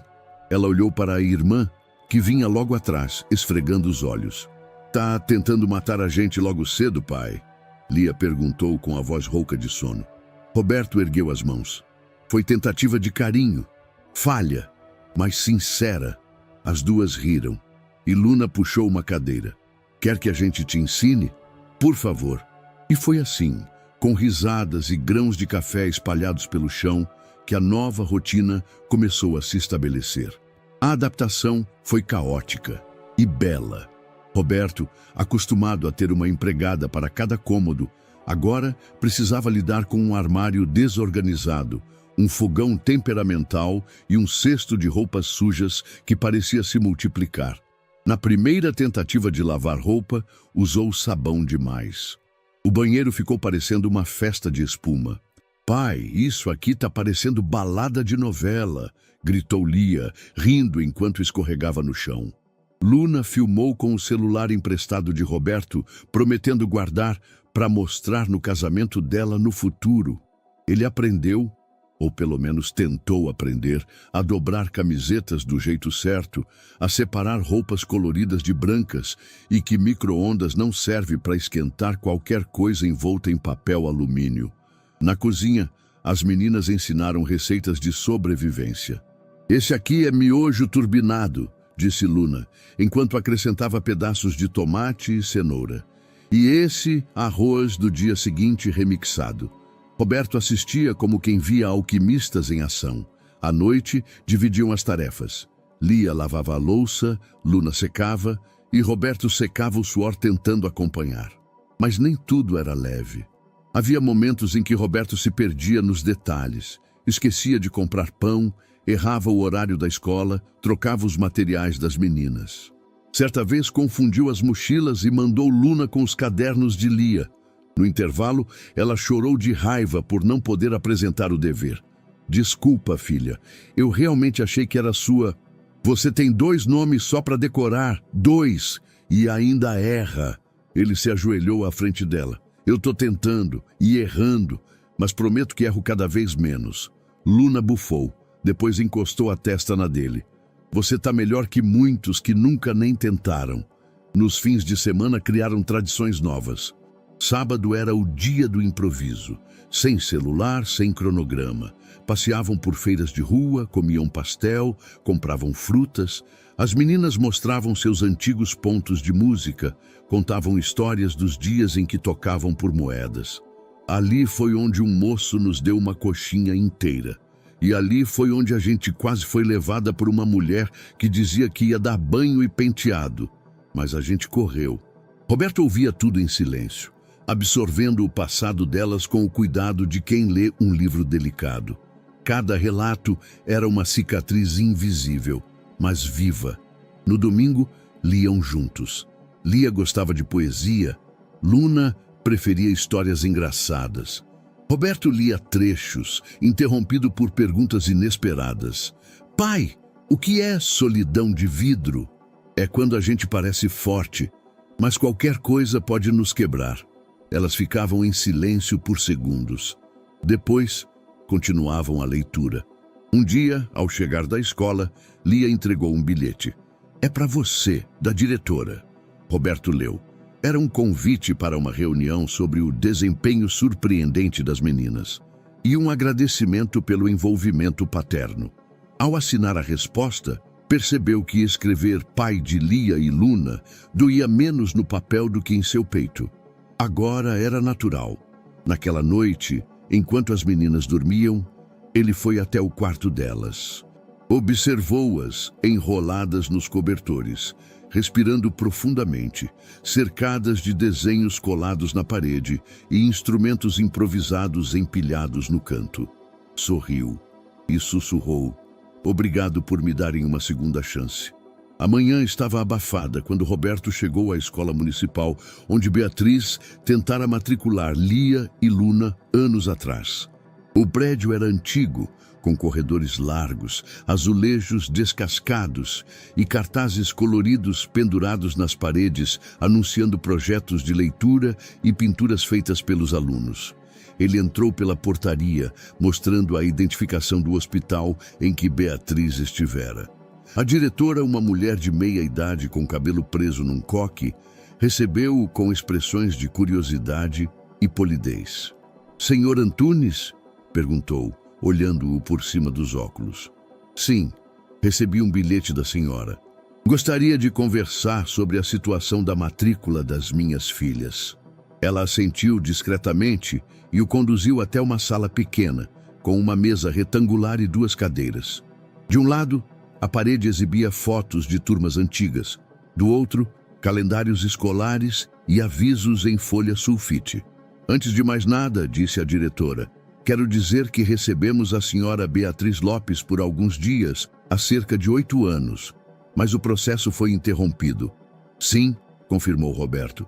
Ela olhou para a irmã, que vinha logo atrás, esfregando os olhos. Tá tentando matar a gente logo cedo, pai? Lia perguntou com a voz rouca de sono. Roberto ergueu as mãos. Foi tentativa de carinho. Falha, mas sincera. As duas riram, e Luna puxou uma cadeira. Quer que a gente te ensine? Por favor. E foi assim, com risadas e grãos de café espalhados pelo chão, que a nova rotina começou a se estabelecer. A adaptação foi caótica e bela. Roberto, acostumado a ter uma empregada para cada cômodo, agora precisava lidar com um armário desorganizado, um fogão temperamental e um cesto de roupas sujas que parecia se multiplicar. Na primeira tentativa de lavar roupa, usou sabão demais. O banheiro ficou parecendo uma festa de espuma. "Pai, isso aqui tá parecendo balada de novela", gritou Lia, rindo enquanto escorregava no chão. Luna filmou com o celular emprestado de Roberto, prometendo guardar para mostrar no casamento dela no futuro. Ele aprendeu, ou pelo menos tentou aprender, a dobrar camisetas do jeito certo, a separar roupas coloridas de brancas e que micro-ondas não serve para esquentar qualquer coisa envolta em papel alumínio. Na cozinha, as meninas ensinaram receitas de sobrevivência. "Esse aqui é miojo turbinado", disse Luna, enquanto acrescentava pedaços de tomate e cenoura. "E esse, arroz do dia seguinte remixado." Roberto assistia como quem via alquimistas em ação. À noite, dividiam as tarefas. Lia lavava a louça, Luna secava e Roberto secava o suor tentando acompanhar. Mas nem tudo era leve. Havia momentos em que Roberto se perdia nos detalhes, esquecia de comprar pão, errava o horário da escola, trocava os materiais das meninas. Certa vez confundiu as mochilas e mandou Luna com os cadernos de Lia. No intervalo, ela chorou de raiva por não poder apresentar o dever. "Desculpa, filha, eu realmente achei que era sua. Você tem 2 nomes só para decorar, 2, e ainda erra." Ele se ajoelhou à frente dela. "Eu tô tentando e errando, mas prometo que erro cada vez menos." Luna bufou, depois encostou a testa na dele. "Você tá melhor que muitos que nunca nem tentaram." Nos fins de semana criaram tradições novas. Sábado era o dia do improviso, sem celular, sem cronograma. Passeavam por feiras de rua, comiam pastel, compravam frutas. As meninas mostravam seus antigos pontos de música, contavam histórias dos dias em que tocavam por moedas. Ali foi onde um moço nos deu uma coxinha inteira. E ali foi onde a gente quase foi levada por uma mulher que dizia que ia dar banho e penteado. Mas a gente correu. Roberto ouvia tudo em silêncio, absorvendo o passado delas com o cuidado de quem lê um livro delicado. Cada relato era uma cicatriz invisível, mas viva. No domingo, liam juntos. Lia gostava de poesia, Luna preferia histórias engraçadas. Roberto lia trechos, interrompido por perguntas inesperadas. "Pai, o que é solidão de vidro?" "É quando a gente parece forte, mas qualquer coisa pode nos quebrar." Elas ficavam em silêncio por segundos. Depois, continuavam a leitura. Um dia, ao chegar da escola, Lia entregou um bilhete. "É para você, da diretora." Roberto leu. Era um convite para uma reunião sobre o desempenho surpreendente das meninas e um agradecimento pelo envolvimento paterno. Ao assinar a resposta, percebeu que escrever pai de Lia e Luna doía menos no papel do que em seu peito. Agora era natural. Naquela noite, enquanto as meninas dormiam, ele foi até o quarto delas. Observou-as enroladas nos cobertores, respirando profundamente, cercadas de desenhos colados na parede e instrumentos improvisados empilhados no canto. Sorriu e sussurrou: "Obrigado por me darem uma segunda chance." A manhã estava abafada quando Roberto chegou à escola municipal, onde Beatriz tentara matricular Lia e Luna anos atrás. O prédio era antigo, com corredores largos, azulejos descascados e cartazes coloridos pendurados nas paredes, anunciando projetos de leitura e pinturas feitas pelos alunos. Ele entrou pela portaria, mostrando a identificação do hospital em que Beatriz estivera. A diretora, uma mulher de meia idade com cabelo preso num coque, recebeu-o com expressões de curiosidade e polidez. "Senhor Antunes?" perguntou, olhando-o por cima dos óculos. "Sim, recebi um bilhete da senhora. Gostaria de conversar sobre a situação da matrícula das minhas filhas." Ela assentiu discretamente e o conduziu até uma sala pequena, com uma mesa retangular e 2 cadeiras. De um lado, a parede exibia fotos de turmas antigas. Do outro, calendários escolares e avisos em folha sulfite. Antes de mais nada, disse a diretora, quero dizer que recebemos a senhora Beatriz Lopes por alguns dias, há cerca de 8 anos. Mas o processo foi interrompido. Sim, confirmou Roberto.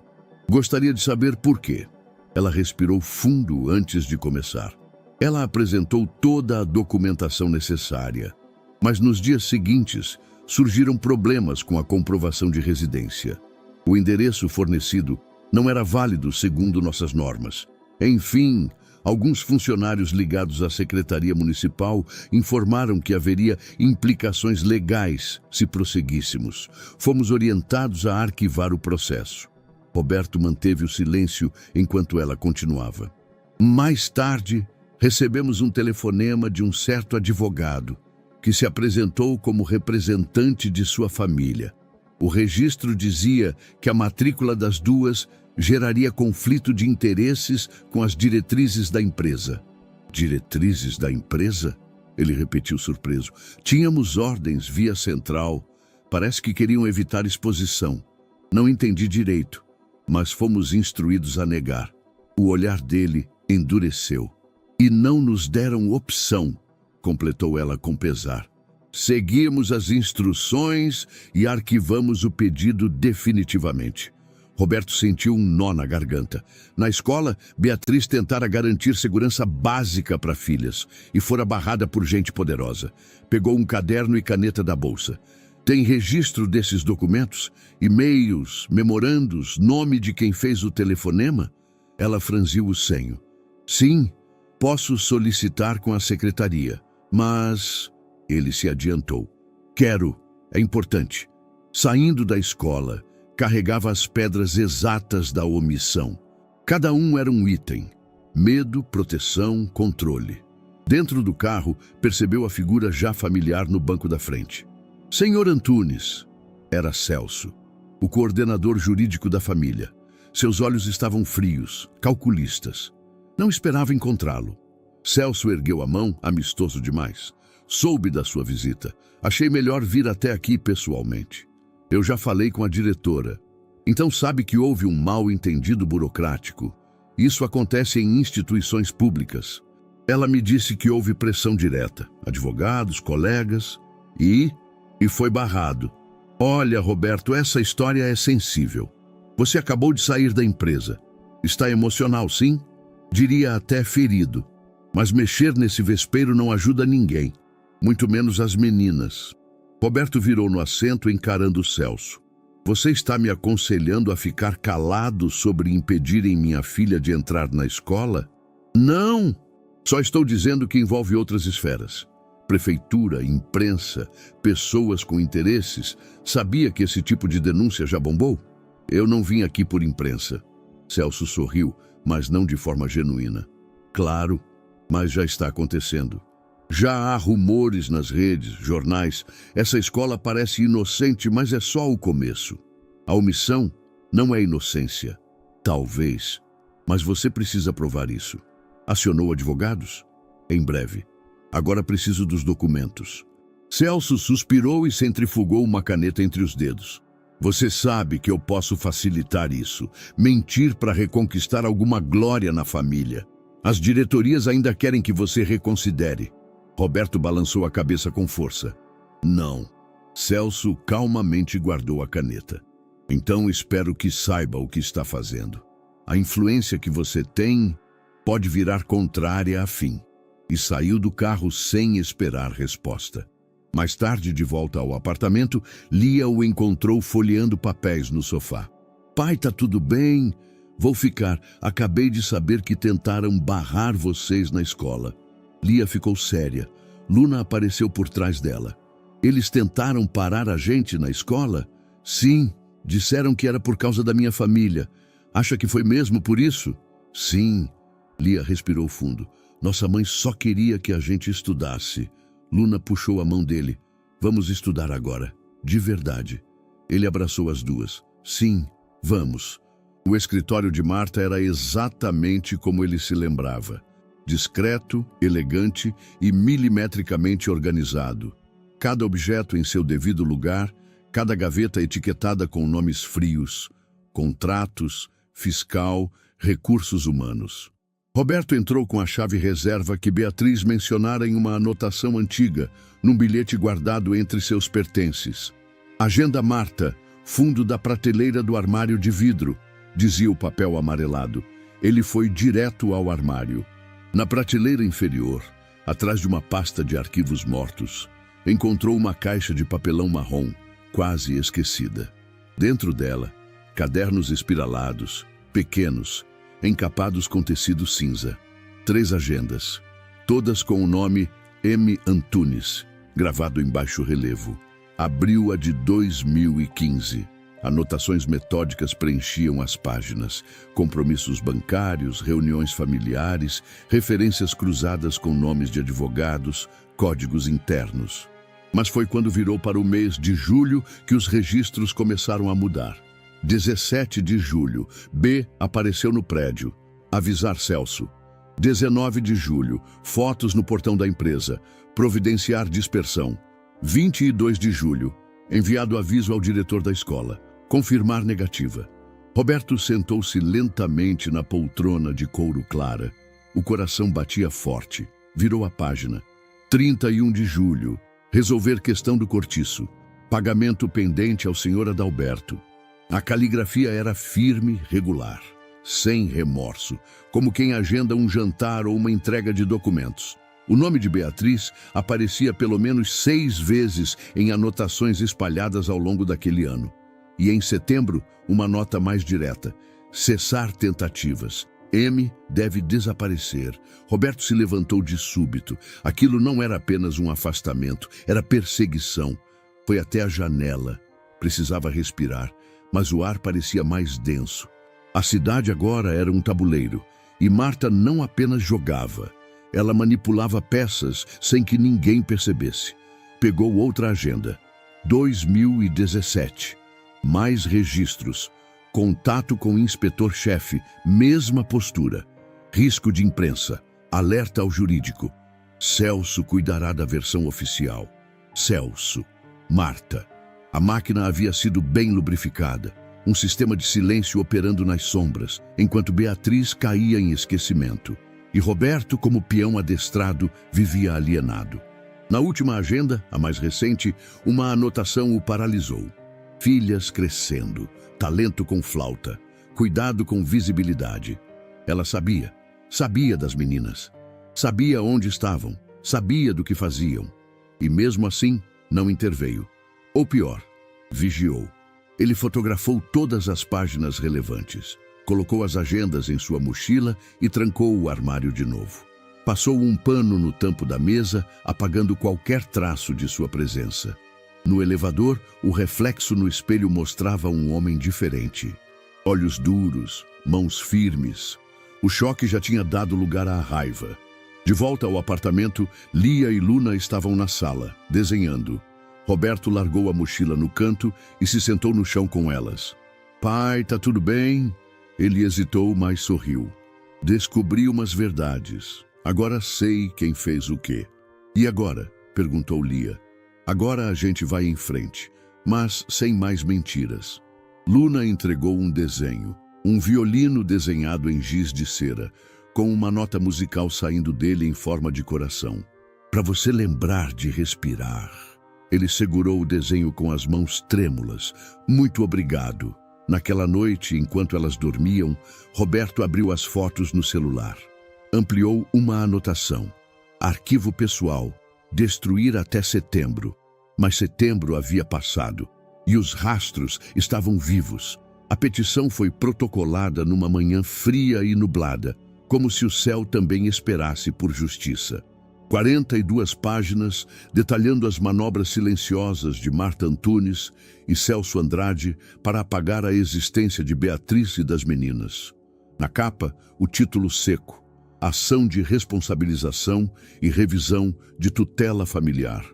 Gostaria de saber por quê. Ela respirou fundo antes de começar. Ela apresentou toda a documentação necessária. Mas nos dias seguintes, surgiram problemas com a comprovação de residência. O endereço fornecido não era válido segundo nossas normas. Enfim, alguns funcionários ligados à Secretaria Municipal informaram que haveria implicações legais se prosseguíssemos. Fomos orientados a arquivar o processo. Roberto manteve o silêncio enquanto ela continuava. Mais tarde, recebemos um telefonema de um certo advogado, que se apresentou como representante de sua família. O registro dizia que a matrícula das duas geraria conflito de interesses com as diretrizes da empresa. Diretrizes da empresa? Ele repetiu surpreso. Tínhamos ordens via central. Parece que queriam evitar exposição. Não entendi direito, mas fomos instruídos a negar. O olhar dele endureceu. E não nos deram opção, completou ela com pesar. Seguimos as instruções e arquivamos o pedido definitivamente. Roberto sentiu um nó na garganta. Na escola, Beatriz tentara garantir segurança básica para filhas e fora barrada por gente poderosa. Pegou um caderno e caneta da bolsa. Tem registro desses documentos? E-mails, memorandos, nome de quem fez o telefonema? Ela franziu o senho. Sim, posso solicitar com a secretaria, mas... Ele se adiantou. Quero, é importante. Saindo da escola, carregava as pedras exatas da omissão. Cada um era um item. Medo, proteção, controle. Dentro do carro, percebeu a figura já familiar no banco da frente. Senhor Antunes. Era Celso, o coordenador jurídico da família. Seus olhos estavam frios, calculistas. Não esperava encontrá-lo. Celso ergueu a mão, amistoso demais. Soube da sua visita. Achei melhor vir até aqui pessoalmente. Eu já falei com a diretora. Então sabe que houve um mal-entendido burocrático. Isso acontece em instituições públicas. Ela me disse que houve pressão direta. Advogados, colegas. E foi barrado. Olha, Roberto, essa história é sensível. Você acabou de sair da empresa. Está emocional, sim? Diria até ferido. Mas mexer nesse vespeiro não ajuda ninguém. Muito menos as meninas. Roberto virou no assento encarando Celso. Você está me aconselhando a ficar calado sobre impedirem minha filha de entrar na escola? Não! Só estou dizendo que envolve outras esferas. Prefeitura, imprensa, pessoas com interesses. Sabia que esse tipo de denúncia já bombou? Eu não vim aqui por imprensa. Celso sorriu, mas não de forma genuína. Claro, mas já está acontecendo. Já há rumores nas redes, jornais. Essa escola parece inocente, mas é só o começo. A omissão não é inocência. Talvez. Mas você precisa provar isso. Acionou advogados? Em breve. Agora preciso dos documentos. Celso suspirou e centrifugou uma caneta entre os dedos. Você sabe que eu posso facilitar isso. Mentir para reconquistar alguma glória na família. As diretorias ainda querem que você reconsidere. Roberto balançou a cabeça com força. Não. Celso calmamente guardou a caneta. Então espero que saiba o que está fazendo. A influência que você tem pode virar contrária a fim. E saiu do carro sem esperar resposta. Mais tarde, de volta ao apartamento, Lia o encontrou folheando papéis no sofá. Pai, tá tudo bem? Vou ficar. Acabei de saber que tentaram barrar vocês na escola. Lia ficou séria. Luna apareceu por trás dela. Eles tentaram parar a gente na escola? Sim, disseram que era por causa da minha família. Acha que foi mesmo por isso? Sim. Lia respirou fundo. Nossa mãe só queria que a gente estudasse. Luna puxou a mão dele. Vamos estudar agora. De verdade. Ele abraçou as duas. Sim, vamos. O escritório de Marta era exatamente como ele se lembrava. Discreto, elegante e milimetricamente organizado. Cada objeto em seu devido lugar, cada gaveta etiquetada com nomes frios, contratos, fiscal, recursos humanos. Roberto entrou com a chave reserva que Beatriz mencionara em uma anotação antiga, num bilhete guardado entre seus pertences. Agenda Marta, fundo da prateleira do armário de vidro, dizia o papel amarelado. Ele foi direto ao armário. Na prateleira inferior, atrás de uma pasta de arquivos mortos, encontrou uma caixa de papelão marrom, quase esquecida. Dentro dela, cadernos espiralados, pequenos, encapados com tecido cinza. 3 agendas, todas com o nome M. Antunes, gravado em baixo relevo. Abriu a de 2015. Anotações metódicas preenchiam as páginas. Compromissos bancários, reuniões familiares, referências cruzadas com nomes de advogados, códigos internos. Mas foi quando virou para o mês de julho que os registros começaram a mudar. 17 de julho, B apareceu no prédio. Avisar Celso. 19 de julho, fotos no portão da empresa. Providenciar dispersão. 22 de julho, enviado aviso ao diretor da escola. Confirmar negativa. Roberto sentou-se lentamente na poltrona de couro clara. O coração batia forte. Virou a página. 31 de julho. Resolver questão do cortiço. Pagamento pendente ao senhor Adalberto. A caligrafia era firme, regular. Sem remorso. Como quem agenda um jantar ou uma entrega de documentos. O nome de Beatriz aparecia pelo menos 6 vezes em anotações espalhadas ao longo daquele ano. E em setembro, uma nota mais direta. Cessar tentativas. M deve desaparecer. Roberto se levantou de súbito. Aquilo não era apenas um afastamento, era perseguição. Foi até a janela. Precisava respirar, mas o ar parecia mais denso. A cidade agora era um tabuleiro. E Marta não apenas jogava. Ela manipulava peças sem que ninguém percebesse. Pegou outra agenda. 2017. Mais registros. Contato com o inspetor-chefe, mesma postura. Risco de imprensa. Alerta ao jurídico. Celso cuidará da versão oficial. Celso. Marta. A máquina havia sido bem lubrificada. Um sistema de silêncio operando nas sombras, enquanto Beatriz caía em esquecimento. E Roberto, como peão adestrado, vivia alienado. Na última agenda, a mais recente, uma anotação o paralisou. Filhas crescendo, talento com flauta, cuidado com visibilidade. Ela sabia das meninas, sabia onde estavam, sabia do que faziam. E mesmo assim, não interveio. Ou pior, vigiou. Ele fotografou todas as páginas relevantes, colocou as agendas em sua mochila e trancou o armário de novo. Passou um pano no tampo da mesa, apagando qualquer traço de sua presença. No elevador, o reflexo no espelho mostrava um homem diferente. Olhos duros, mãos firmes. O choque já tinha dado lugar à raiva. De volta ao apartamento, Lia e Luna estavam na sala, desenhando. Roberto largou a mochila no canto e se sentou no chão com elas. Pai, tá tudo bem? Ele hesitou, mas sorriu. Descobri umas verdades. Agora sei quem fez o quê. E agora? Perguntou Lia. Agora a gente vai em frente, mas sem mais mentiras. Luna entregou um desenho, um violino desenhado em giz de cera, com uma nota musical saindo dele em forma de coração. Para você lembrar de respirar. Ele segurou o desenho com as mãos trêmulas. Muito obrigado. Naquela noite, enquanto elas dormiam, Roberto abriu as fotos no celular. Ampliou uma anotação. Arquivo pessoal. Destruir até setembro. Mas setembro havia passado. E os rastros estavam vivos. A petição foi protocolada numa manhã fria e nublada, como se o céu também esperasse por justiça. 42 páginas detalhando as manobras silenciosas de Marta Antunes e Celso Andrade para apagar a existência de Beatriz e das meninas. Na capa, o título seco: Ação de responsabilização e revisão de tutela familiar.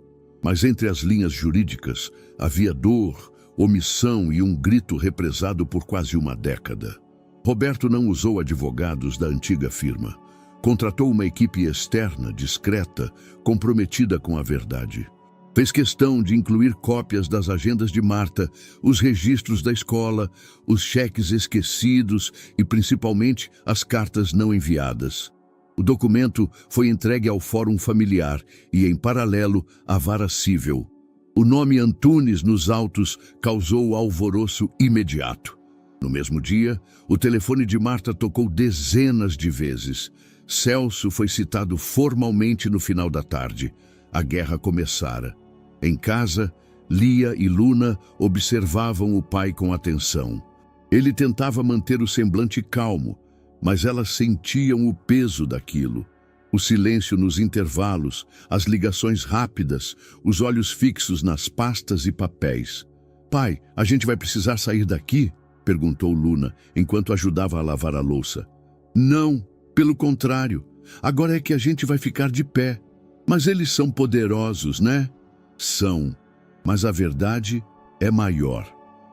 Mas entre as linhas jurídicas havia dor, omissão e um grito represado por quase uma década. Roberto não usou advogados da antiga firma. Contratou uma equipe externa, discreta, comprometida com a verdade. Fez questão de incluir cópias das agendas de Marta, os registros da escola, os cheques esquecidos e, principalmente, as cartas não enviadas. O documento foi entregue ao Fórum Familiar e, em paralelo, à Vara Cível. O nome Antunes nos autos causou alvoroço imediato. No mesmo dia, o telefone de Marta tocou dezenas de vezes. Celso foi citado formalmente no final da tarde. A guerra começara. Em casa, Lia e Luna observavam o pai com atenção. Ele tentava manter o semblante calmo, mas elas sentiam o peso daquilo. O silêncio nos intervalos, as ligações rápidas, os olhos fixos nas pastas e papéis. "Pai, a gente vai precisar sair daqui?" perguntou Luna, enquanto ajudava a lavar a louça. "Não, pelo contrário. Agora é que a gente vai ficar de pé. Mas eles são poderosos, né?" "São, mas a verdade é maior."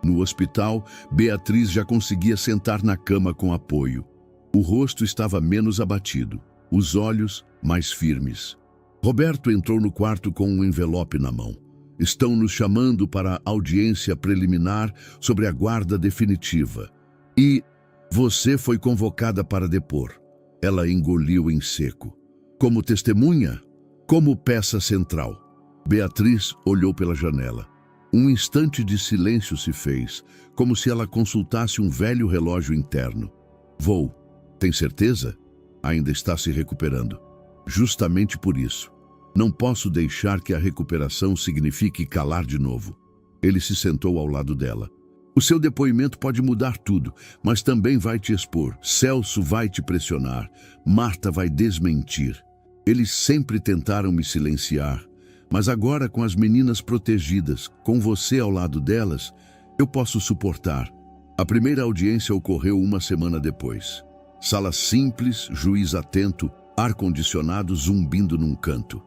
No hospital, Beatriz já conseguia sentar na cama com apoio. O rosto estava menos abatido, os olhos mais firmes. Roberto entrou no quarto com um envelope na mão. "Estão nos chamando para a audiência preliminar sobre a guarda definitiva. E você foi convocada para depor." Ela engoliu em seco. "Como testemunha? Como peça central?" Beatriz olhou pela janela. Um instante de silêncio se fez, como se ela consultasse um velho relógio interno. "Vou. Tem certeza?" "Ainda está se recuperando." "Justamente por isso. Não posso deixar que a recuperação signifique calar de novo." Ele se sentou ao lado dela. "O seu depoimento pode mudar tudo, mas também vai te expor. Celso vai te pressionar. Marta vai desmentir. Eles sempre tentaram me silenciar, mas agora, com as meninas protegidas, com você ao lado delas, eu posso suportar." A primeira audiência ocorreu uma semana depois. Sala simples, juiz atento, ar-condicionado zumbindo num canto.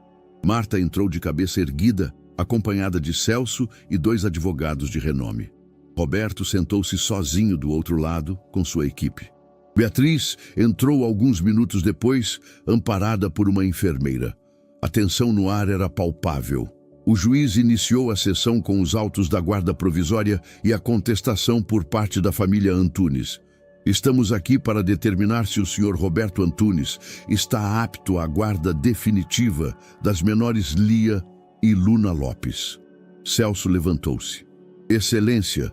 Marta entrou de cabeça erguida, acompanhada de Celso e 2 advogados de renome. Roberto sentou-se sozinho do outro lado, com sua equipe. Beatriz entrou alguns minutos depois, amparada por uma enfermeira. A tensão no ar era palpável. O juiz iniciou a sessão com os autos da guarda provisória e a contestação por parte da família Antunes. "Estamos aqui para determinar se o senhor Roberto Antunes está apto à guarda definitiva das menores Lia e Luna Lopes." Celso levantou-se. "Excelência,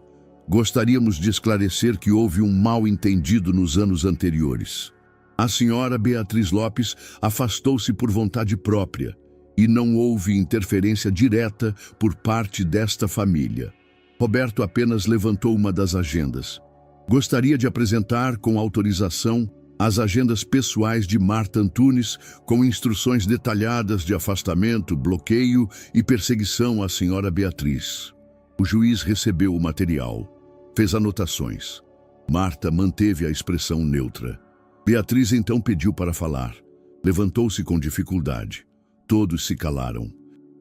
gostaríamos de esclarecer que houve um mal-entendido nos anos anteriores. A senhora Beatriz Lopes afastou-se por vontade própria e não houve interferência direta por parte desta família." Roberto apenas levantou uma das agendas. "Gostaria de apresentar, com autorização, as agendas pessoais de Marta Antunes, com instruções detalhadas de afastamento, bloqueio e perseguição à senhora Beatriz." O juiz recebeu o material. Fez anotações. Marta manteve a expressão neutra. Beatriz então pediu para falar. Levantou-se com dificuldade. Todos se calaram.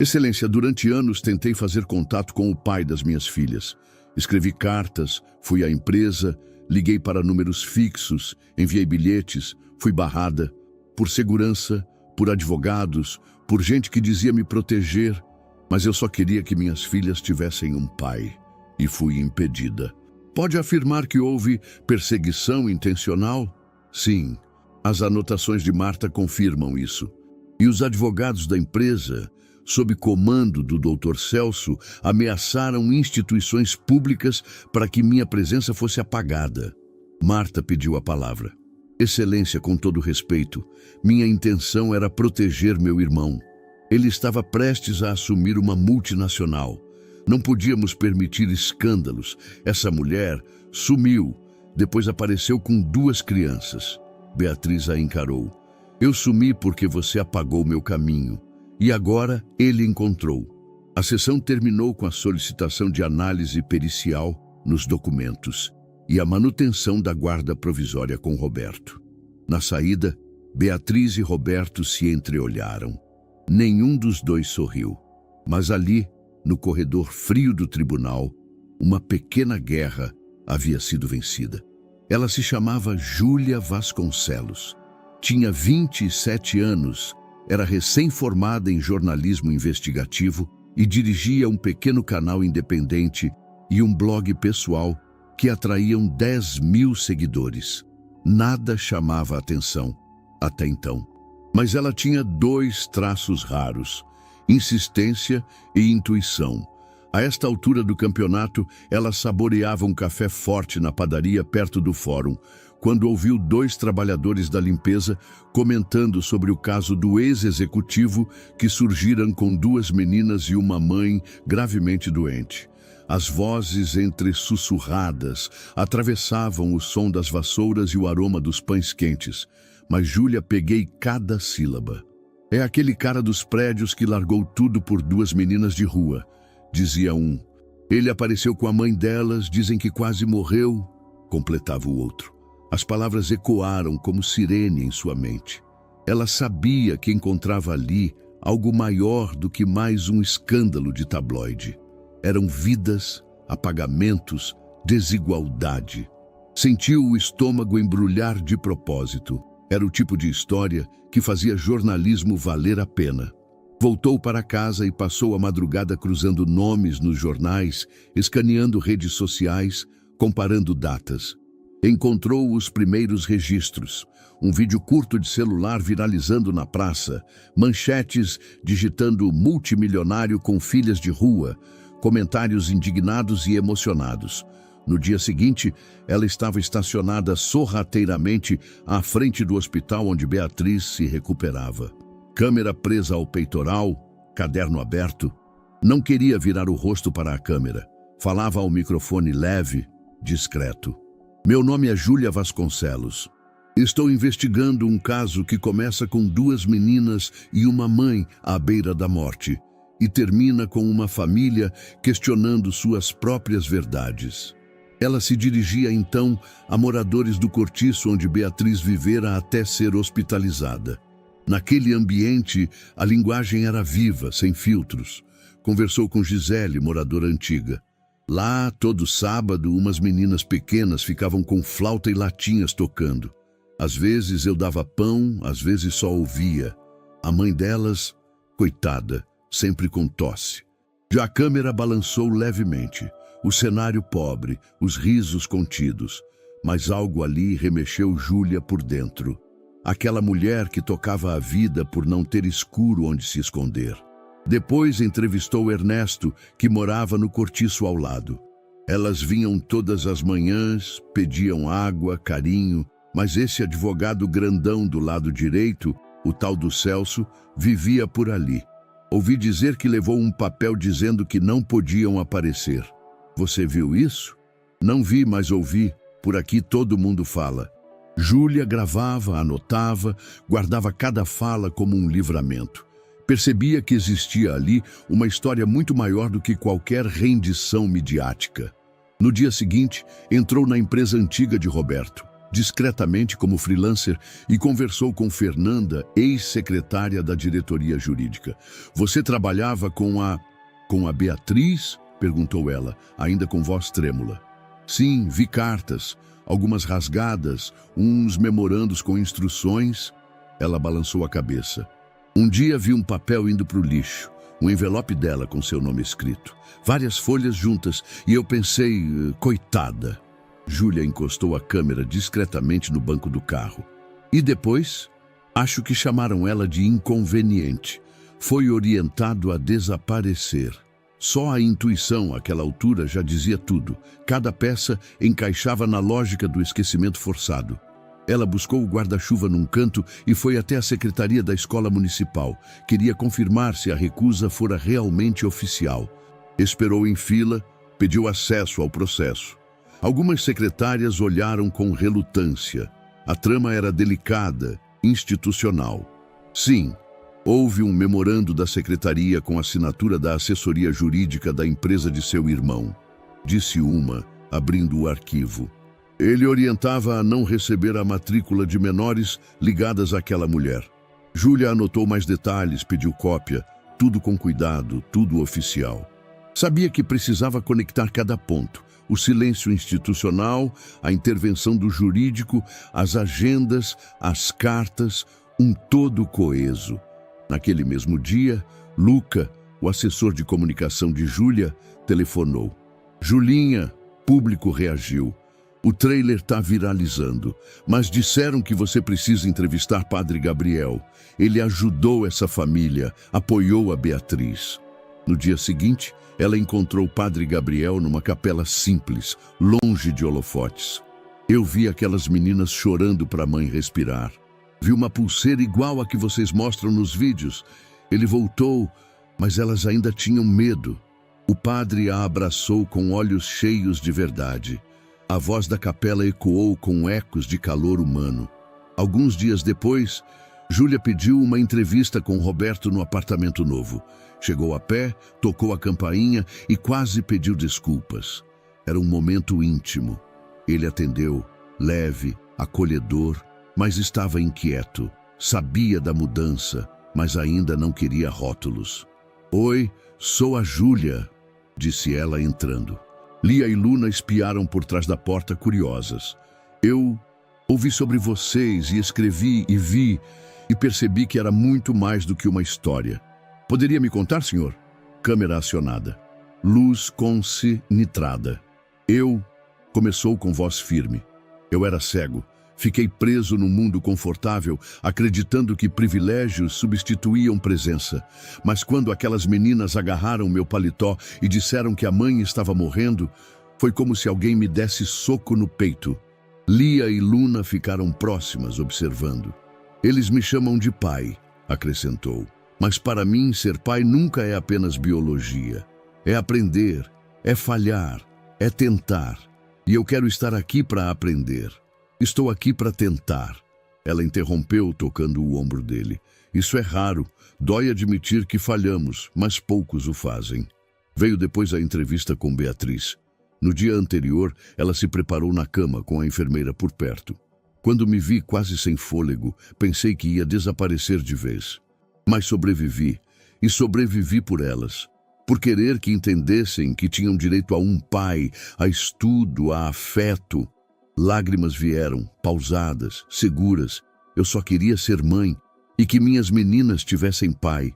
"Excelência, durante anos tentei fazer contato com o pai das minhas filhas. Escrevi cartas, fui à empresa, liguei para números fixos, enviei bilhetes, fui barrada. Por segurança, por advogados, por gente que dizia me proteger, mas eu só queria que minhas filhas tivessem um pai. E fui impedida." "Pode afirmar que houve perseguição intencional?" "Sim, as anotações de Marta confirmam isso. E os advogados da empresa, sob comando do Dr. Celso, ameaçaram instituições públicas para que minha presença fosse apagada." Marta pediu a palavra. "Excelência, com todo respeito, minha intenção era proteger meu irmão. Ele estava prestes a assumir uma multinacional. Não podíamos permitir escândalos. Essa mulher sumiu, depois apareceu com 2 crianças." Beatriz a encarou. "Eu sumi porque você apagou meu caminho. E agora ele encontrou." A sessão terminou com a solicitação de análise pericial nos documentos e a manutenção da guarda provisória com Roberto. Na saída, Beatriz e Roberto se entreolharam. Nenhum dos dois sorriu, mas ali, no corredor frio do tribunal, uma pequena guerra havia sido vencida. Ela se chamava Júlia Vasconcelos. Tinha 27 anos, era recém-formada em jornalismo investigativo e dirigia um pequeno canal independente e um blog pessoal que atraíam 10.000 seguidores. Nada chamava a atenção, até então. Mas ela tinha 2 traços raros: insistência e intuição. A esta altura do campeonato, ela saboreava um café forte na padaria perto do fórum, quando ouviu 2 trabalhadores da limpeza comentando sobre o caso do ex-executivo que surgiram com 2 meninas e uma mãe gravemente doente. As vozes entre-sussurradas atravessavam o som das vassouras e o aroma dos pães quentes, mas Júlia peguei cada sílaba. É aquele cara dos prédios que largou tudo por 2 meninas de rua, dizia um. Ele apareceu com a mãe delas, dizem que quase morreu, completava o outro. As palavras ecoaram como sirene em sua mente. Ela sabia que encontrava ali algo maior do que mais um escândalo de tabloide. Eram vidas, apagamentos, desigualdade. Sentiu o estômago embrulhar de propósito. Era o tipo de história que fazia jornalismo valer a pena. Voltou para casa e passou a madrugada cruzando nomes nos jornais, escaneando redes sociais, comparando datas. Encontrou os primeiros registros. Um vídeo curto de celular viralizando na praça, manchetes digitando multimilionário com filhas de rua, comentários indignados e emocionados. No dia seguinte, ela estava estacionada sorrateiramente à frente do hospital onde Beatriz se recuperava. Câmera presa ao peitoral, caderno aberto. Não queria virar o rosto para a câmera. Falava ao microfone leve, discreto. Meu nome é Júlia Vasconcelos. Estou investigando um caso que começa com 2 meninas e uma mãe à beira da morte e termina com uma família questionando suas próprias verdades. Ela se dirigia então a moradores do cortiço onde Beatriz vivera até ser hospitalizada. Naquele ambiente, a linguagem era viva, sem filtros. Conversou com Gisele, moradora antiga. Lá, todo sábado, umas meninas pequenas ficavam com flauta e latinhas tocando. Às vezes eu dava pão, às vezes só ouvia. A mãe delas, coitada, sempre com tosse. Já a câmera balançou levemente. O cenário pobre, os risos contidos. Mas algo ali remexeu Júlia por dentro. Aquela mulher que tocava a vida por não ter escuro onde se esconder. Depois entrevistou Ernesto, que morava no cortiço ao lado. Elas vinham todas as manhãs, pediam água, carinho, mas esse advogado grandão do lado direito, o tal do Celso, vivia por ali. Ouvi dizer que levou um papel dizendo que não podiam aparecer. Você viu isso? Não vi, mas ouvi. Por aqui todo mundo fala. Júlia gravava, anotava, guardava cada fala como um livramento. Percebia que existia ali uma história muito maior do que qualquer rendição midiática. No dia seguinte, entrou na empresa antiga de Roberto, discretamente como freelancer, e conversou com Fernanda, ex-secretária da diretoria jurídica. Você trabalhava com a Beatriz? Perguntou ela, ainda com voz trêmula. Sim, vi cartas, algumas rasgadas, uns memorandos com instruções. Ela balançou a cabeça. Um dia vi um papel indo para o lixo, um envelope dela com seu nome escrito, várias folhas juntas, e eu pensei, coitada. Júlia encostou a câmera discretamente no banco do carro. E depois? Acho que chamaram ela de inconveniente. Foi orientado a desaparecer. Só a intuição, àquela altura, já dizia tudo. Cada peça encaixava na lógica do esquecimento forçado. Ela buscou o guarda-chuva num canto e foi até a secretaria da escola municipal. Queria confirmar se a recusa fora realmente oficial. Esperou em fila, pediu acesso ao processo. Algumas secretárias olharam com relutância. A trama era delicada, institucional. Sim, houve um memorando da secretaria com assinatura da assessoria jurídica da empresa de seu irmão, disse uma, abrindo o arquivo. Ele orientava a não receber a matrícula de menores ligadas àquela mulher. Júlia anotou mais detalhes, pediu cópia, tudo com cuidado, tudo oficial. Sabia que precisava conectar cada ponto. O silêncio institucional, a intervenção do jurídico, as agendas, as cartas, um todo coeso. Naquele mesmo dia, Luca, o assessor de comunicação de Júlia, telefonou. Julinha, público reagiu. O trailer está viralizando, mas disseram que você precisa entrevistar Padre Gabriel. Ele ajudou essa família, apoiou a Beatriz. No dia seguinte, ela encontrou Padre Gabriel numa capela simples, longe de holofotes. Eu vi aquelas meninas chorando para a mãe respirar. Vi uma pulseira igual a que vocês mostram nos vídeos. Ele voltou, mas elas ainda tinham medo. O padre a abraçou com olhos cheios de verdade. A voz da capela ecoou com ecos de calor humano. Alguns dias depois, Júlia pediu uma entrevista com Roberto no apartamento novo. Chegou a pé, tocou a campainha e quase pediu desculpas. Era um momento íntimo. Ele atendeu, leve, acolhedor, mas estava inquieto. Sabia da mudança, mas ainda não queria rótulos. Oi, sou a Júlia, disse ela entrando. Lia e Luna espiaram por trás da porta curiosas. Eu ouvi sobre vocês e escrevi e vi e percebi que era muito mais do que uma história. Poderia me contar, senhor? Câmera acionada. Luz nitrada. Começou com voz firme. Eu era cego. Fiquei preso num mundo confortável, acreditando que privilégios substituíam presença. Mas quando aquelas meninas agarraram meu paletó e disseram que a mãe estava morrendo, foi como se alguém me desse soco no peito. Lia e Luna ficaram próximas, observando. Eles me chamam de pai, acrescentou. Mas para mim, ser pai nunca é apenas biologia. É aprender, é falhar, é tentar. E eu quero estar aqui para aprender. Estou aqui para tentar. Ela interrompeu, tocando o ombro dele. Isso é raro. Dói admitir que falhamos, mas poucos o fazem. Veio depois a entrevista com Beatriz. No dia anterior, ela se preparou na cama com a enfermeira por perto. Quando me vi quase sem fôlego, pensei que ia desaparecer de vez. Mas sobrevivi. E sobrevivi por elas. Por querer que entendessem que tinham direito a um pai, a estudo, a afeto. Lágrimas vieram, pausadas, seguras. Eu só queria ser mãe e que minhas meninas tivessem pai.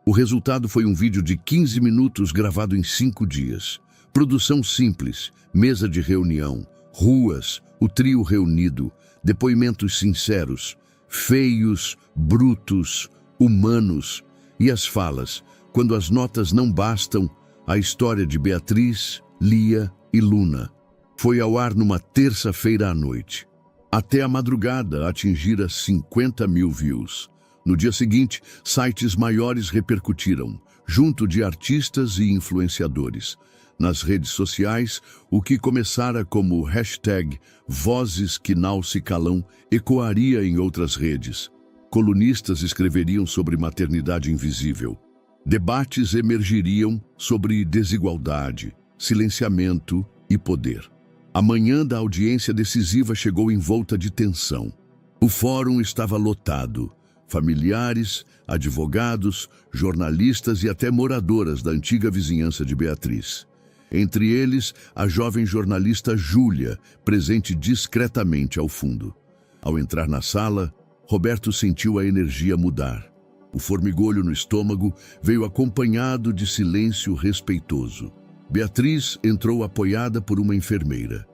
O resultado foi um vídeo de 15 minutos gravado em 5 dias. Produção simples, mesa de reunião, ruas, o trio reunido, depoimentos sinceros, feios, brutos, humanos. E as falas, quando as notas não bastam, a história de Beatriz, Lia e Luna. Foi ao ar numa terça-feira à noite. Até a madrugada atingira 50 mil views. No dia seguinte, sites maiores repercutiram, junto de artistas e influenciadores. Nas redes sociais, o que começara como hashtag Vozes que não se calam ecoaria em outras redes. Colunistas escreveriam sobre maternidade invisível. Debates emergiriam sobre desigualdade, silenciamento e poder. A manhã da audiência decisiva chegou envolta de tensão. O fórum estava lotado. Familiares, advogados, jornalistas e até moradoras da antiga vizinhança de Beatriz. Entre eles, a jovem jornalista Júlia, presente discretamente ao fundo. Ao entrar na sala, Roberto sentiu a energia mudar. O formigolho no estômago veio acompanhado de silêncio respeitoso. Beatriz entrou apoiada por uma enfermeira.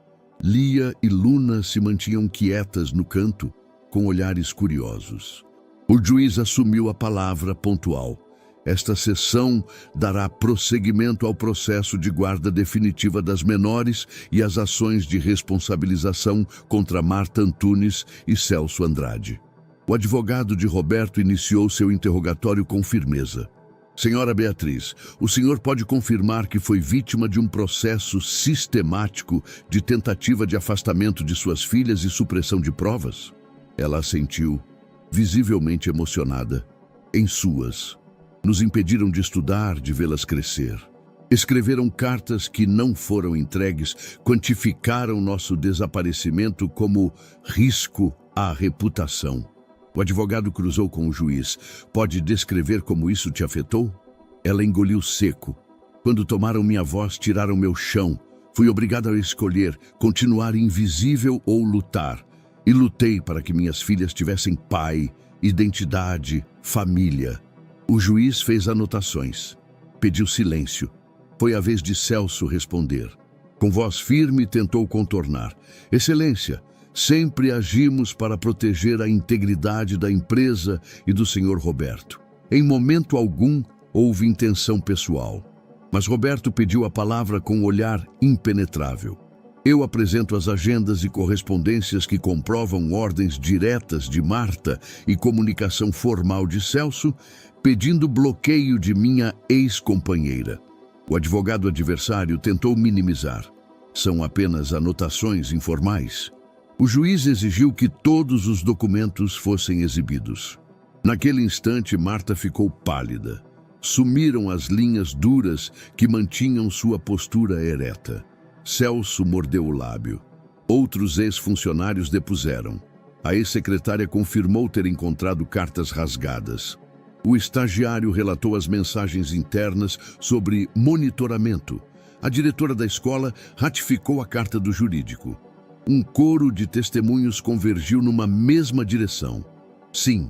Lia e Luna se mantinham quietas no canto, com olhares curiosos. O juiz assumiu a palavra pontual. Esta sessão dará prosseguimento ao processo de guarda definitiva das menores e às ações de responsabilização contra Marta Antunes e Celso Andrade. O advogado de Roberto iniciou seu interrogatório com firmeza. Senhora Beatriz, o senhor pode confirmar que foi vítima de um processo sistemático de tentativa de afastamento de suas filhas e supressão de provas? Ela assentiu, visivelmente emocionada. Em suas. Nos impediram de estudar, de vê-las crescer. Escreveram cartas que não foram entregues, quantificaram nosso desaparecimento como risco à reputação. O advogado cruzou com o juiz. Pode descrever como isso te afetou? Ela engoliu seco. Quando tomaram minha voz, tiraram meu chão. Fui obrigado a escolher continuar invisível ou lutar. E lutei para que minhas filhas tivessem pai, identidade, família. O juiz fez anotações. Pediu silêncio. Foi a vez de Celso responder. Com voz firme tentou contornar. Excelência, sempre agimos para proteger a integridade da empresa e do senhor Roberto. Em momento algum houve intenção pessoal. Mas Roberto pediu a palavra com um olhar impenetrável. Eu apresento as agendas e correspondências que comprovam ordens diretas de Marta e comunicação formal de Celso, pedindo bloqueio de minha ex-companheira. O advogado adversário tentou minimizar. São apenas anotações informais. O juiz exigiu que todos os documentos fossem exibidos. Naquele instante, Marta ficou pálida. Sumiram as linhas duras que mantinham sua postura ereta. Celso mordeu o lábio. Outros ex-funcionários depuseram. A ex-secretária confirmou ter encontrado cartas rasgadas. O estagiário relatou as mensagens internas sobre monitoramento. A diretora da escola ratificou a carta do jurídico. Um coro de testemunhos convergiu numa mesma direção. Sim,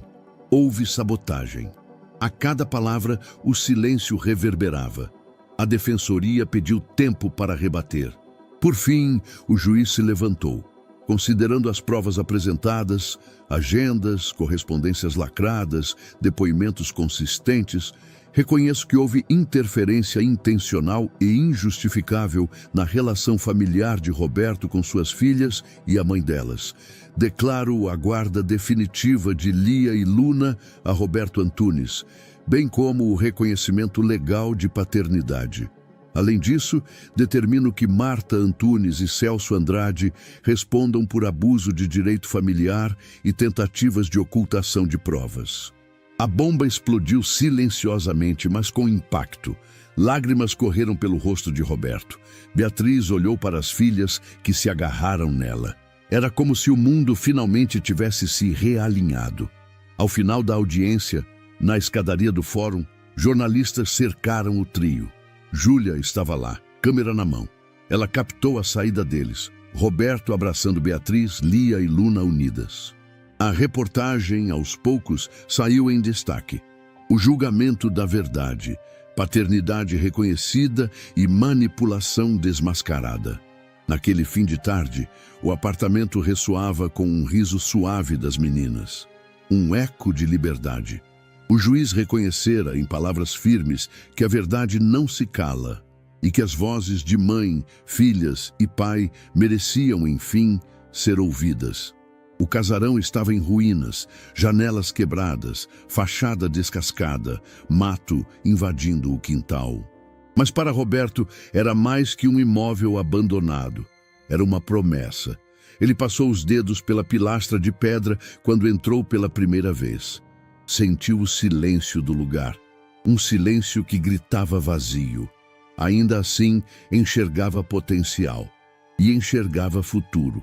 houve sabotagem. A cada palavra, o silêncio reverberava. A defensoria pediu tempo para rebater. Por fim, o juiz se levantou. Considerando as provas apresentadas, agendas, correspondências lacradas, depoimentos consistentes, reconheço que houve interferência intencional e injustificável na relação familiar de Roberto com suas filhas e a mãe delas. Declaro a guarda definitiva de Lia e Luna a Roberto Antunes, bem como o reconhecimento legal de paternidade. Além disso, determino que Marta Antunes e Celso Andrade respondam por abuso de direito familiar e tentativas de ocultação de provas. A bomba explodiu silenciosamente, mas com impacto. Lágrimas correram pelo rosto de Roberto. Beatriz olhou para as filhas que se agarraram nela. Era como se o mundo finalmente tivesse se realinhado. Ao final da audiência, na escadaria do fórum, jornalistas cercaram o trio. Júlia estava lá, câmera na mão. Ela captou a saída deles. Roberto abraçando Beatriz, Lia e Luna unidas. A reportagem, aos poucos, saiu em destaque. O julgamento da verdade, paternidade reconhecida e manipulação desmascarada. Naquele fim de tarde, o apartamento ressoava com um riso suave das meninas. Um eco de liberdade. O juiz reconhecera, em palavras firmes, que a verdade não se cala e que as vozes de mãe, filhas e pai mereciam, enfim, ser ouvidas. O casarão estava em ruínas, janelas quebradas, fachada descascada, mato invadindo o quintal. Mas para Roberto era mais que um imóvel abandonado. Era uma promessa. Ele passou os dedos pela pilastra de pedra quando entrou pela primeira vez. Sentiu o silêncio do lugar, um silêncio que gritava vazio. Ainda assim, enxergava potencial e enxergava futuro.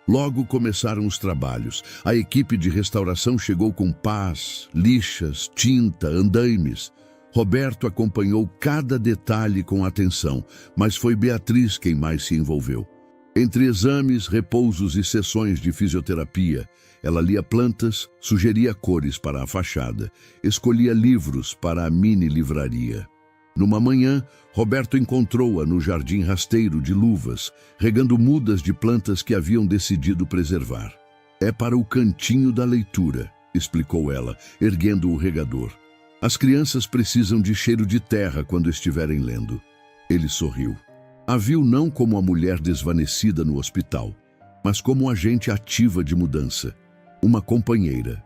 Logo começaram os trabalhos. A equipe de restauração chegou com pás, lixas, tinta, andaimes. Roberto acompanhou cada detalhe com atenção, mas foi Beatriz quem mais se envolveu. Entre exames, repousos e sessões de fisioterapia, ela lia plantas, sugeria cores para a fachada, escolhia livros para a mini-livraria. Numa manhã, Roberto encontrou-a no jardim rasteiro de Luvas, regando mudas de plantas que haviam decidido preservar. É para o cantinho da leitura, explicou ela, erguendo o regador. As crianças precisam de cheiro de terra quando estiverem lendo. Ele sorriu. A viu não como a mulher desvanecida no hospital, mas como agente ativa de mudança. Uma companheira.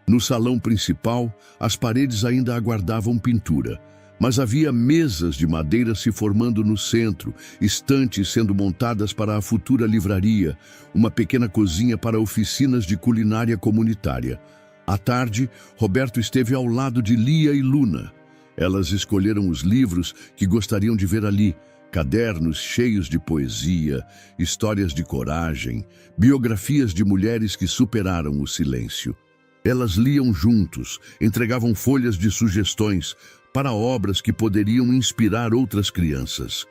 No salão principal, as paredes ainda aguardavam pintura, mas havia mesas de madeira se formando no centro, estantes sendo montadas para a futura livraria, uma pequena cozinha para oficinas de culinária comunitária. À tarde, Roberto esteve ao lado de Lia e Luna. Elas escolheram os livros que gostariam de ver ali, cadernos cheios de poesia, histórias de coragem, biografias de mulheres que superaram o silêncio. Elas liam juntos, entregavam folhas de sugestões para obras que poderiam inspirar outras crianças.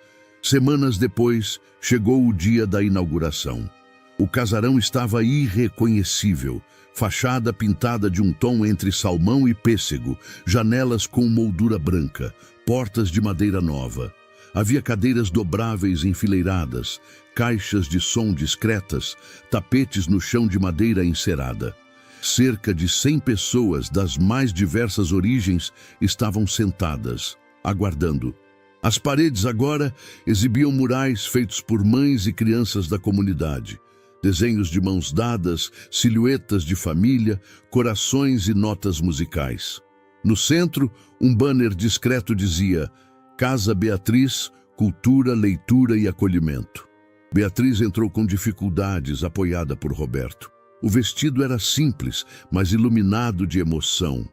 Semanas depois, chegou o dia da inauguração. O casarão estava irreconhecível, fachada pintada de um tom entre salmão e pêssego, janelas com moldura branca, portas de madeira nova. Havia cadeiras dobráveis enfileiradas, caixas de som discretas, tapetes no chão de madeira encerada. Cerca de 100 pessoas das mais diversas origens estavam sentadas, aguardando. As paredes agora exibiam murais feitos por mães e crianças da comunidade. Desenhos de mãos dadas, silhuetas de família, corações e notas musicais. No centro, um banner discreto dizia: Casa Beatriz, cultura, leitura e acolhimento. Beatriz entrou com dificuldades, apoiada por Roberto. O vestido era simples, mas iluminado de emoção.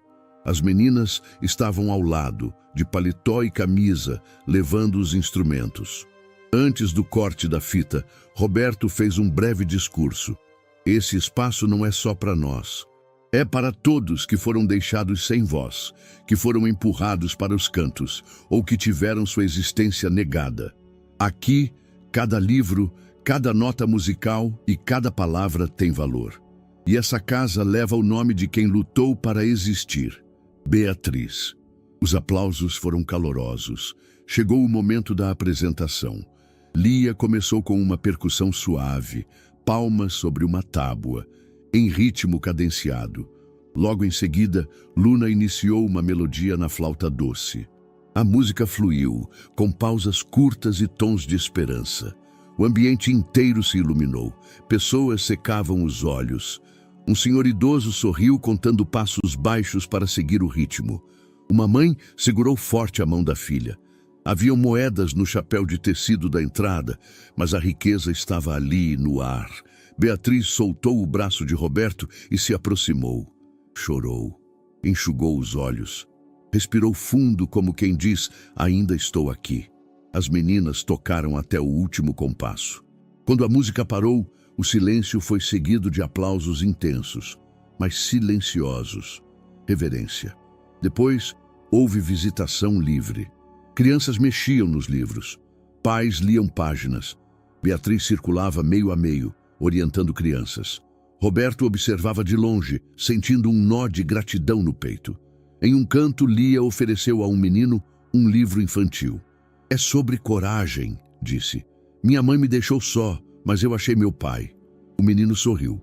As meninas estavam ao lado, de paletó e camisa, levando os instrumentos. Antes do corte da fita, Roberto fez um breve discurso. Esse espaço não é só para nós. É para todos que foram deixados sem voz, que foram empurrados para os cantos, ou que tiveram sua existência negada. Aqui, cada livro, cada nota musical e cada palavra tem valor. E essa casa leva o nome de quem lutou para existir: Beatriz. Os aplausos foram calorosos. Chegou o momento da apresentação. Lia começou com uma percussão suave, palmas sobre uma tábua, em ritmo cadenciado. Logo em seguida, Luna iniciou uma melodia na flauta doce. A música fluiu, com pausas curtas e tons de esperança. O ambiente inteiro se iluminou. Pessoas secavam os olhos. Um senhor idoso sorriu contando passos baixos para seguir o ritmo. Uma mãe segurou forte a mão da filha. Haviam moedas no chapéu de tecido da entrada, mas a riqueza estava ali, no ar. Beatriz soltou o braço de Roberto e se aproximou. Chorou, enxugou os olhos. Respirou fundo como quem diz: ainda estou aqui. As meninas tocaram até o último compasso. Quando a música parou, o silêncio foi seguido de aplausos intensos, mas silenciosos. Reverência. Depois, houve visitação livre. Crianças mexiam nos livros. Pais liam páginas. Beatriz circulava meio a meio, orientando crianças. Roberto observava de longe, sentindo um nó de gratidão no peito. Em um canto, Lia ofereceu a um menino um livro infantil. É sobre coragem, disse. Minha mãe me deixou só, mas eu achei meu pai. O menino sorriu.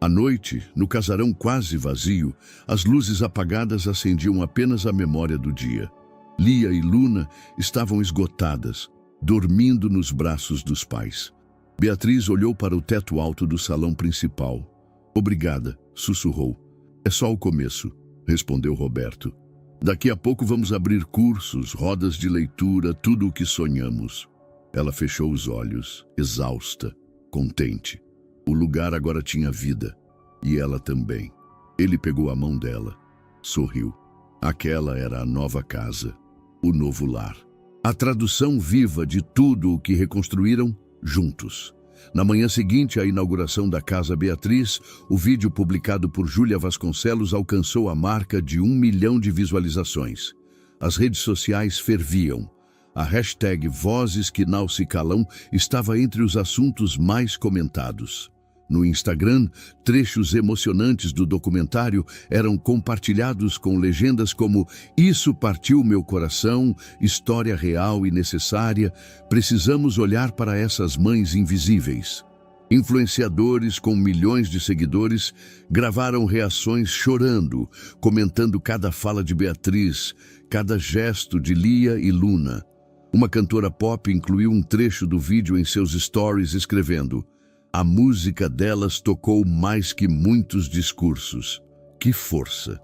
À noite, no casarão quase vazio, as luzes apagadas acendiam apenas a memória do dia. Lia e Luna estavam esgotadas, dormindo nos braços dos pais. Beatriz olhou para o teto alto do salão principal. Obrigada, sussurrou. É só o começo, respondeu Roberto. Daqui a pouco vamos abrir cursos, rodas de leitura, tudo o que sonhamos. Ela fechou os olhos, exausta, contente. O lugar agora tinha vida, e ela também. Ele pegou a mão dela, sorriu. Aquela era a nova casa, o novo lar. A tradução viva de tudo o que reconstruíram juntos. Na manhã seguinte à inauguração da Casa Beatriz, o vídeo publicado por Júlia Vasconcelos alcançou a marca de 1 milhão de visualizações. As redes sociais ferviam. A hashtag Vozes que Não Se Calam estava entre os assuntos mais comentados. No Instagram, trechos emocionantes do documentário eram compartilhados com legendas como "Isso partiu meu coração", "História real e necessária", "Precisamos olhar para essas mães invisíveis". Influenciadores com milhões de seguidores gravaram reações chorando, comentando cada fala de Beatriz, cada gesto de Lia e Luna. Uma cantora pop incluiu um trecho do vídeo em seus stories escrevendo: "A música delas tocou mais que muitos discursos. Que força!"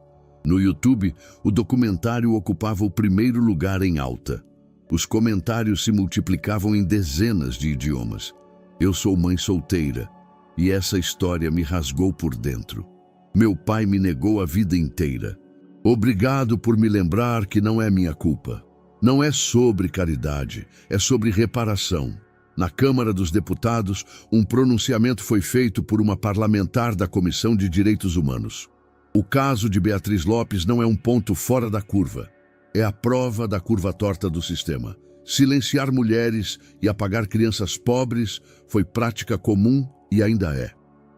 No YouTube, o documentário ocupava o primeiro lugar em alta. Os comentários se multiplicavam em dezenas de idiomas. "Eu sou mãe solteira, e essa história me rasgou por dentro. Meu pai me negou a vida inteira. Obrigado por me lembrar que não é minha culpa. Não é sobre caridade, é sobre reparação." Na Câmara dos Deputados, um pronunciamento foi feito por uma parlamentar da Comissão de Direitos Humanos. O caso de Beatriz Lopes não é um ponto fora da curva. É a prova da curva torta do sistema. Silenciar mulheres e apagar crianças pobres foi prática comum e ainda é.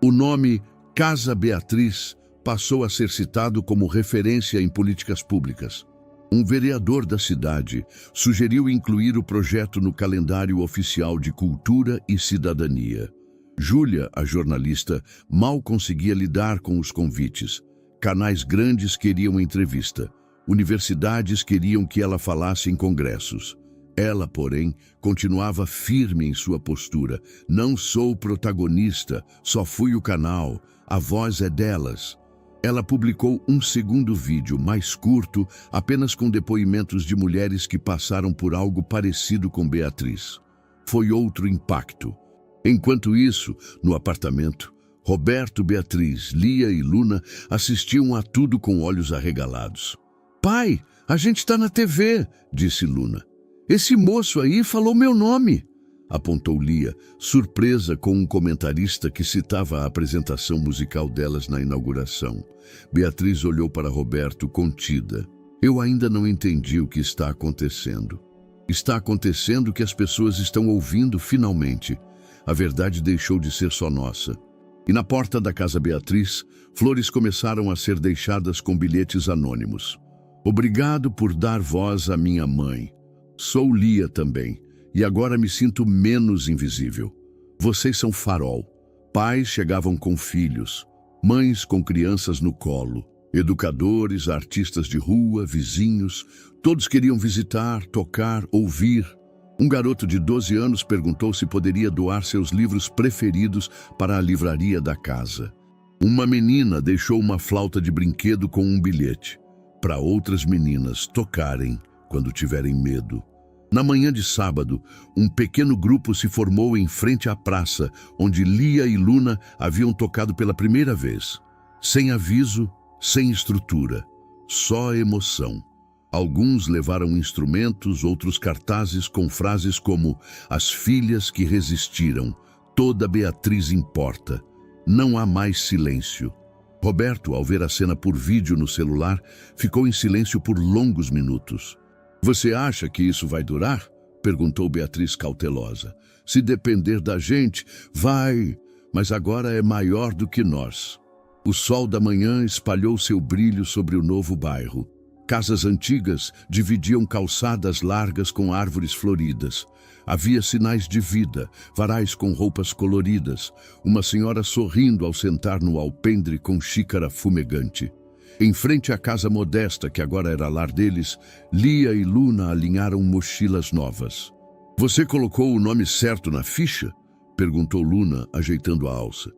O nome Casa Beatriz passou a ser citado como referência em políticas públicas. Um vereador da cidade sugeriu incluir o projeto no calendário oficial de Cultura e Cidadania. Júlia, a jornalista, mal conseguia lidar com os convites. Canais grandes queriam entrevista. Universidades queriam que ela falasse em congressos. Ela, porém, continuava firme em sua postura. Não sou protagonista, só fui o canal. A voz é delas. Ela publicou um segundo vídeo, mais curto, apenas com depoimentos de mulheres que passaram por algo parecido com Beatriz. Foi outro impacto. Enquanto isso, no apartamento, Roberto, Beatriz, Lia e Luna assistiam a tudo com olhos arregalados. "Pai, a gente está na TV", disse Luna. "Esse moço aí falou meu nome", apontou Lia, surpresa com um comentarista que citava a apresentação musical delas na inauguração. Beatriz olhou para Roberto contida. "Eu ainda não entendi o que está acontecendo. Está acontecendo que as pessoas estão ouvindo finalmente. A verdade deixou de ser só nossa." E na porta da Casa Beatriz, flores começaram a ser deixadas com bilhetes anônimos. "Obrigado por dar voz à minha mãe. Sou Lia também. E agora me sinto menos invisível. Vocês são farol." Pais chegavam com filhos, mães com crianças no colo, educadores, artistas de rua, vizinhos, todos queriam visitar, tocar, ouvir. Um garoto de 12 anos perguntou se poderia doar seus livros preferidos para a livraria da casa. Uma menina deixou uma flauta de brinquedo com um bilhete, para outras meninas tocarem quando tiverem medo. Na manhã de sábado, um pequeno grupo se formou em frente à praça, onde Lia e Luna haviam tocado pela primeira vez. Sem aviso, sem estrutura, só emoção. Alguns levaram instrumentos, outros cartazes com frases como "As filhas que resistiram, toda Beatriz importa, não há mais silêncio." Roberto, ao ver a cena por vídeo no celular, ficou em silêncio por longos minutos. "Você acha que isso vai durar?" perguntou Beatriz cautelosa. "Se depender da gente, vai, mas agora é maior do que nós." O sol da manhã espalhou seu brilho sobre o novo bairro. Casas antigas dividiam calçadas largas com árvores floridas. Havia sinais de vida, varais com roupas coloridas, uma senhora sorrindo ao sentar no alpendre com xícara fumegante. Em frente à casa modesta, que agora era lar deles, Lia e Luna alinharam mochilas novas. "Você colocou o nome certo na ficha?" perguntou Luna, ajeitando a alça.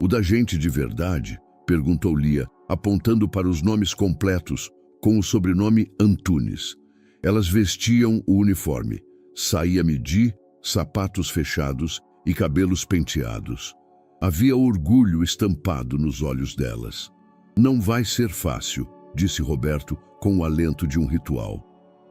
"O da gente de verdade?" perguntou Lia, apontando para os nomes completos, com o sobrenome Antunes. Elas vestiam o uniforme, saia midi, sapatos fechados e cabelos penteados. Havia orgulho estampado nos olhos delas. "Não vai ser fácil", disse Roberto com o alento de um ritual.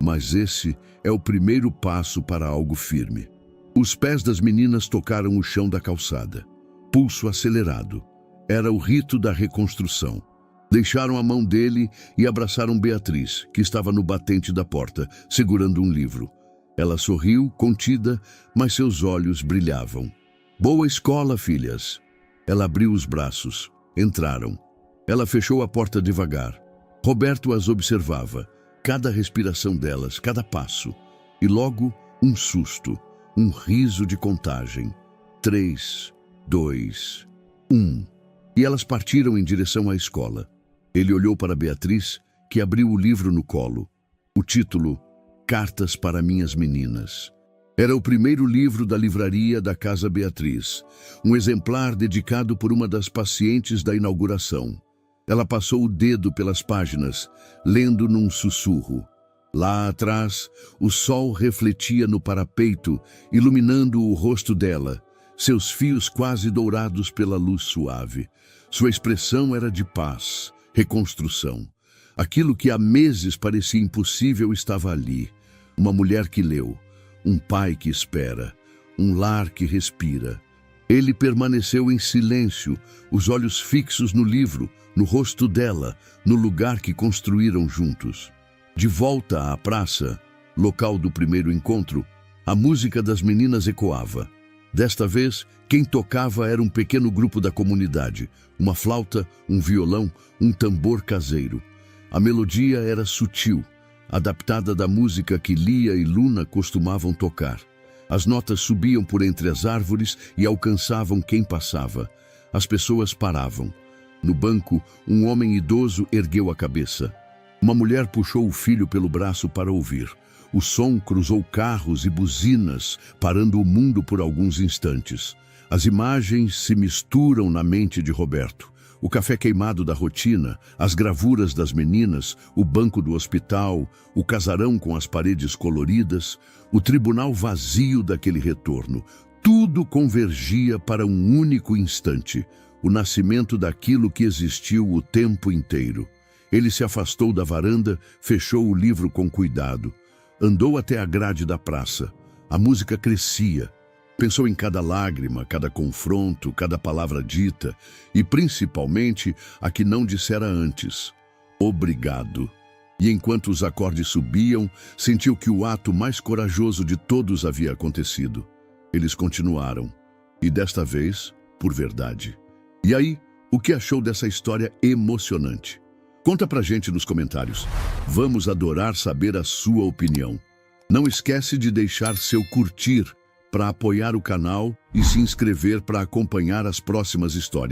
"Mas esse é o primeiro passo para algo firme." Os pés das meninas tocaram o chão da calçada. Pulso acelerado. Era o rito da reconstrução. Deixaram a mão dele e abraçaram Beatriz, que estava no batente da porta, segurando um livro. Ela sorriu, contida, mas seus olhos brilhavam. "Boa escola, filhas." Ela abriu os braços. Entraram. Ela fechou a porta devagar. Roberto as observava, cada respiração delas, cada passo. E logo, um susto, um riso de contagem. 3, 2, 1. E elas partiram em direção à escola. Ele olhou para Beatriz, que abriu o livro no colo. O título, Cartas para Minhas Meninas. Era o primeiro livro da livraria da Casa Beatriz, um exemplar dedicado por uma das pacientes da inauguração. Ela passou o dedo pelas páginas, lendo num sussurro. Lá atrás, o sol refletia no parapeito, iluminando o rosto dela, seus fios quase dourados pela luz suave. Sua expressão era de paz, reconstrução. Aquilo que há meses parecia impossível estava ali. Uma mulher que leu, um pai que espera, um lar que respira. Ele permaneceu em silêncio, os olhos fixos no livro, no rosto dela, no lugar que construíram juntos. De volta à praça, local do primeiro encontro, a música das meninas ecoava. Desta vez, quem tocava era um pequeno grupo da comunidade, uma flauta, um violão, um tambor caseiro. A melodia era sutil, adaptada da música que Lia e Luna costumavam tocar. As notas subiam por entre as árvores e alcançavam quem passava. As pessoas paravam. No banco, um homem idoso ergueu a cabeça. Uma mulher puxou o filho pelo braço para ouvir. O som cruzou carros e buzinas, parando o mundo por alguns instantes. As imagens se misturam na mente de Roberto. O café queimado da rotina, as gravuras das meninas, o banco do hospital, o casarão com as paredes coloridas, o tribunal vazio daquele retorno. Tudo convergia para um único instante, o nascimento daquilo que existiu o tempo inteiro. Ele se afastou da varanda, fechou o livro com cuidado. Andou até a grade da praça. A música crescia. Pensou em cada lágrima, cada confronto, cada palavra dita e, principalmente, a que não dissera antes. Obrigado. E enquanto os acordes subiam, sentiu que o ato mais corajoso de todos havia acontecido. Eles continuaram. E desta vez, por verdade. E aí, o que achou dessa história emocionante? Conta pra gente nos comentários. Vamos adorar saber a sua opinião. Não esquece de deixar seu curtir para apoiar o canal e se inscrever para acompanhar as próximas histórias.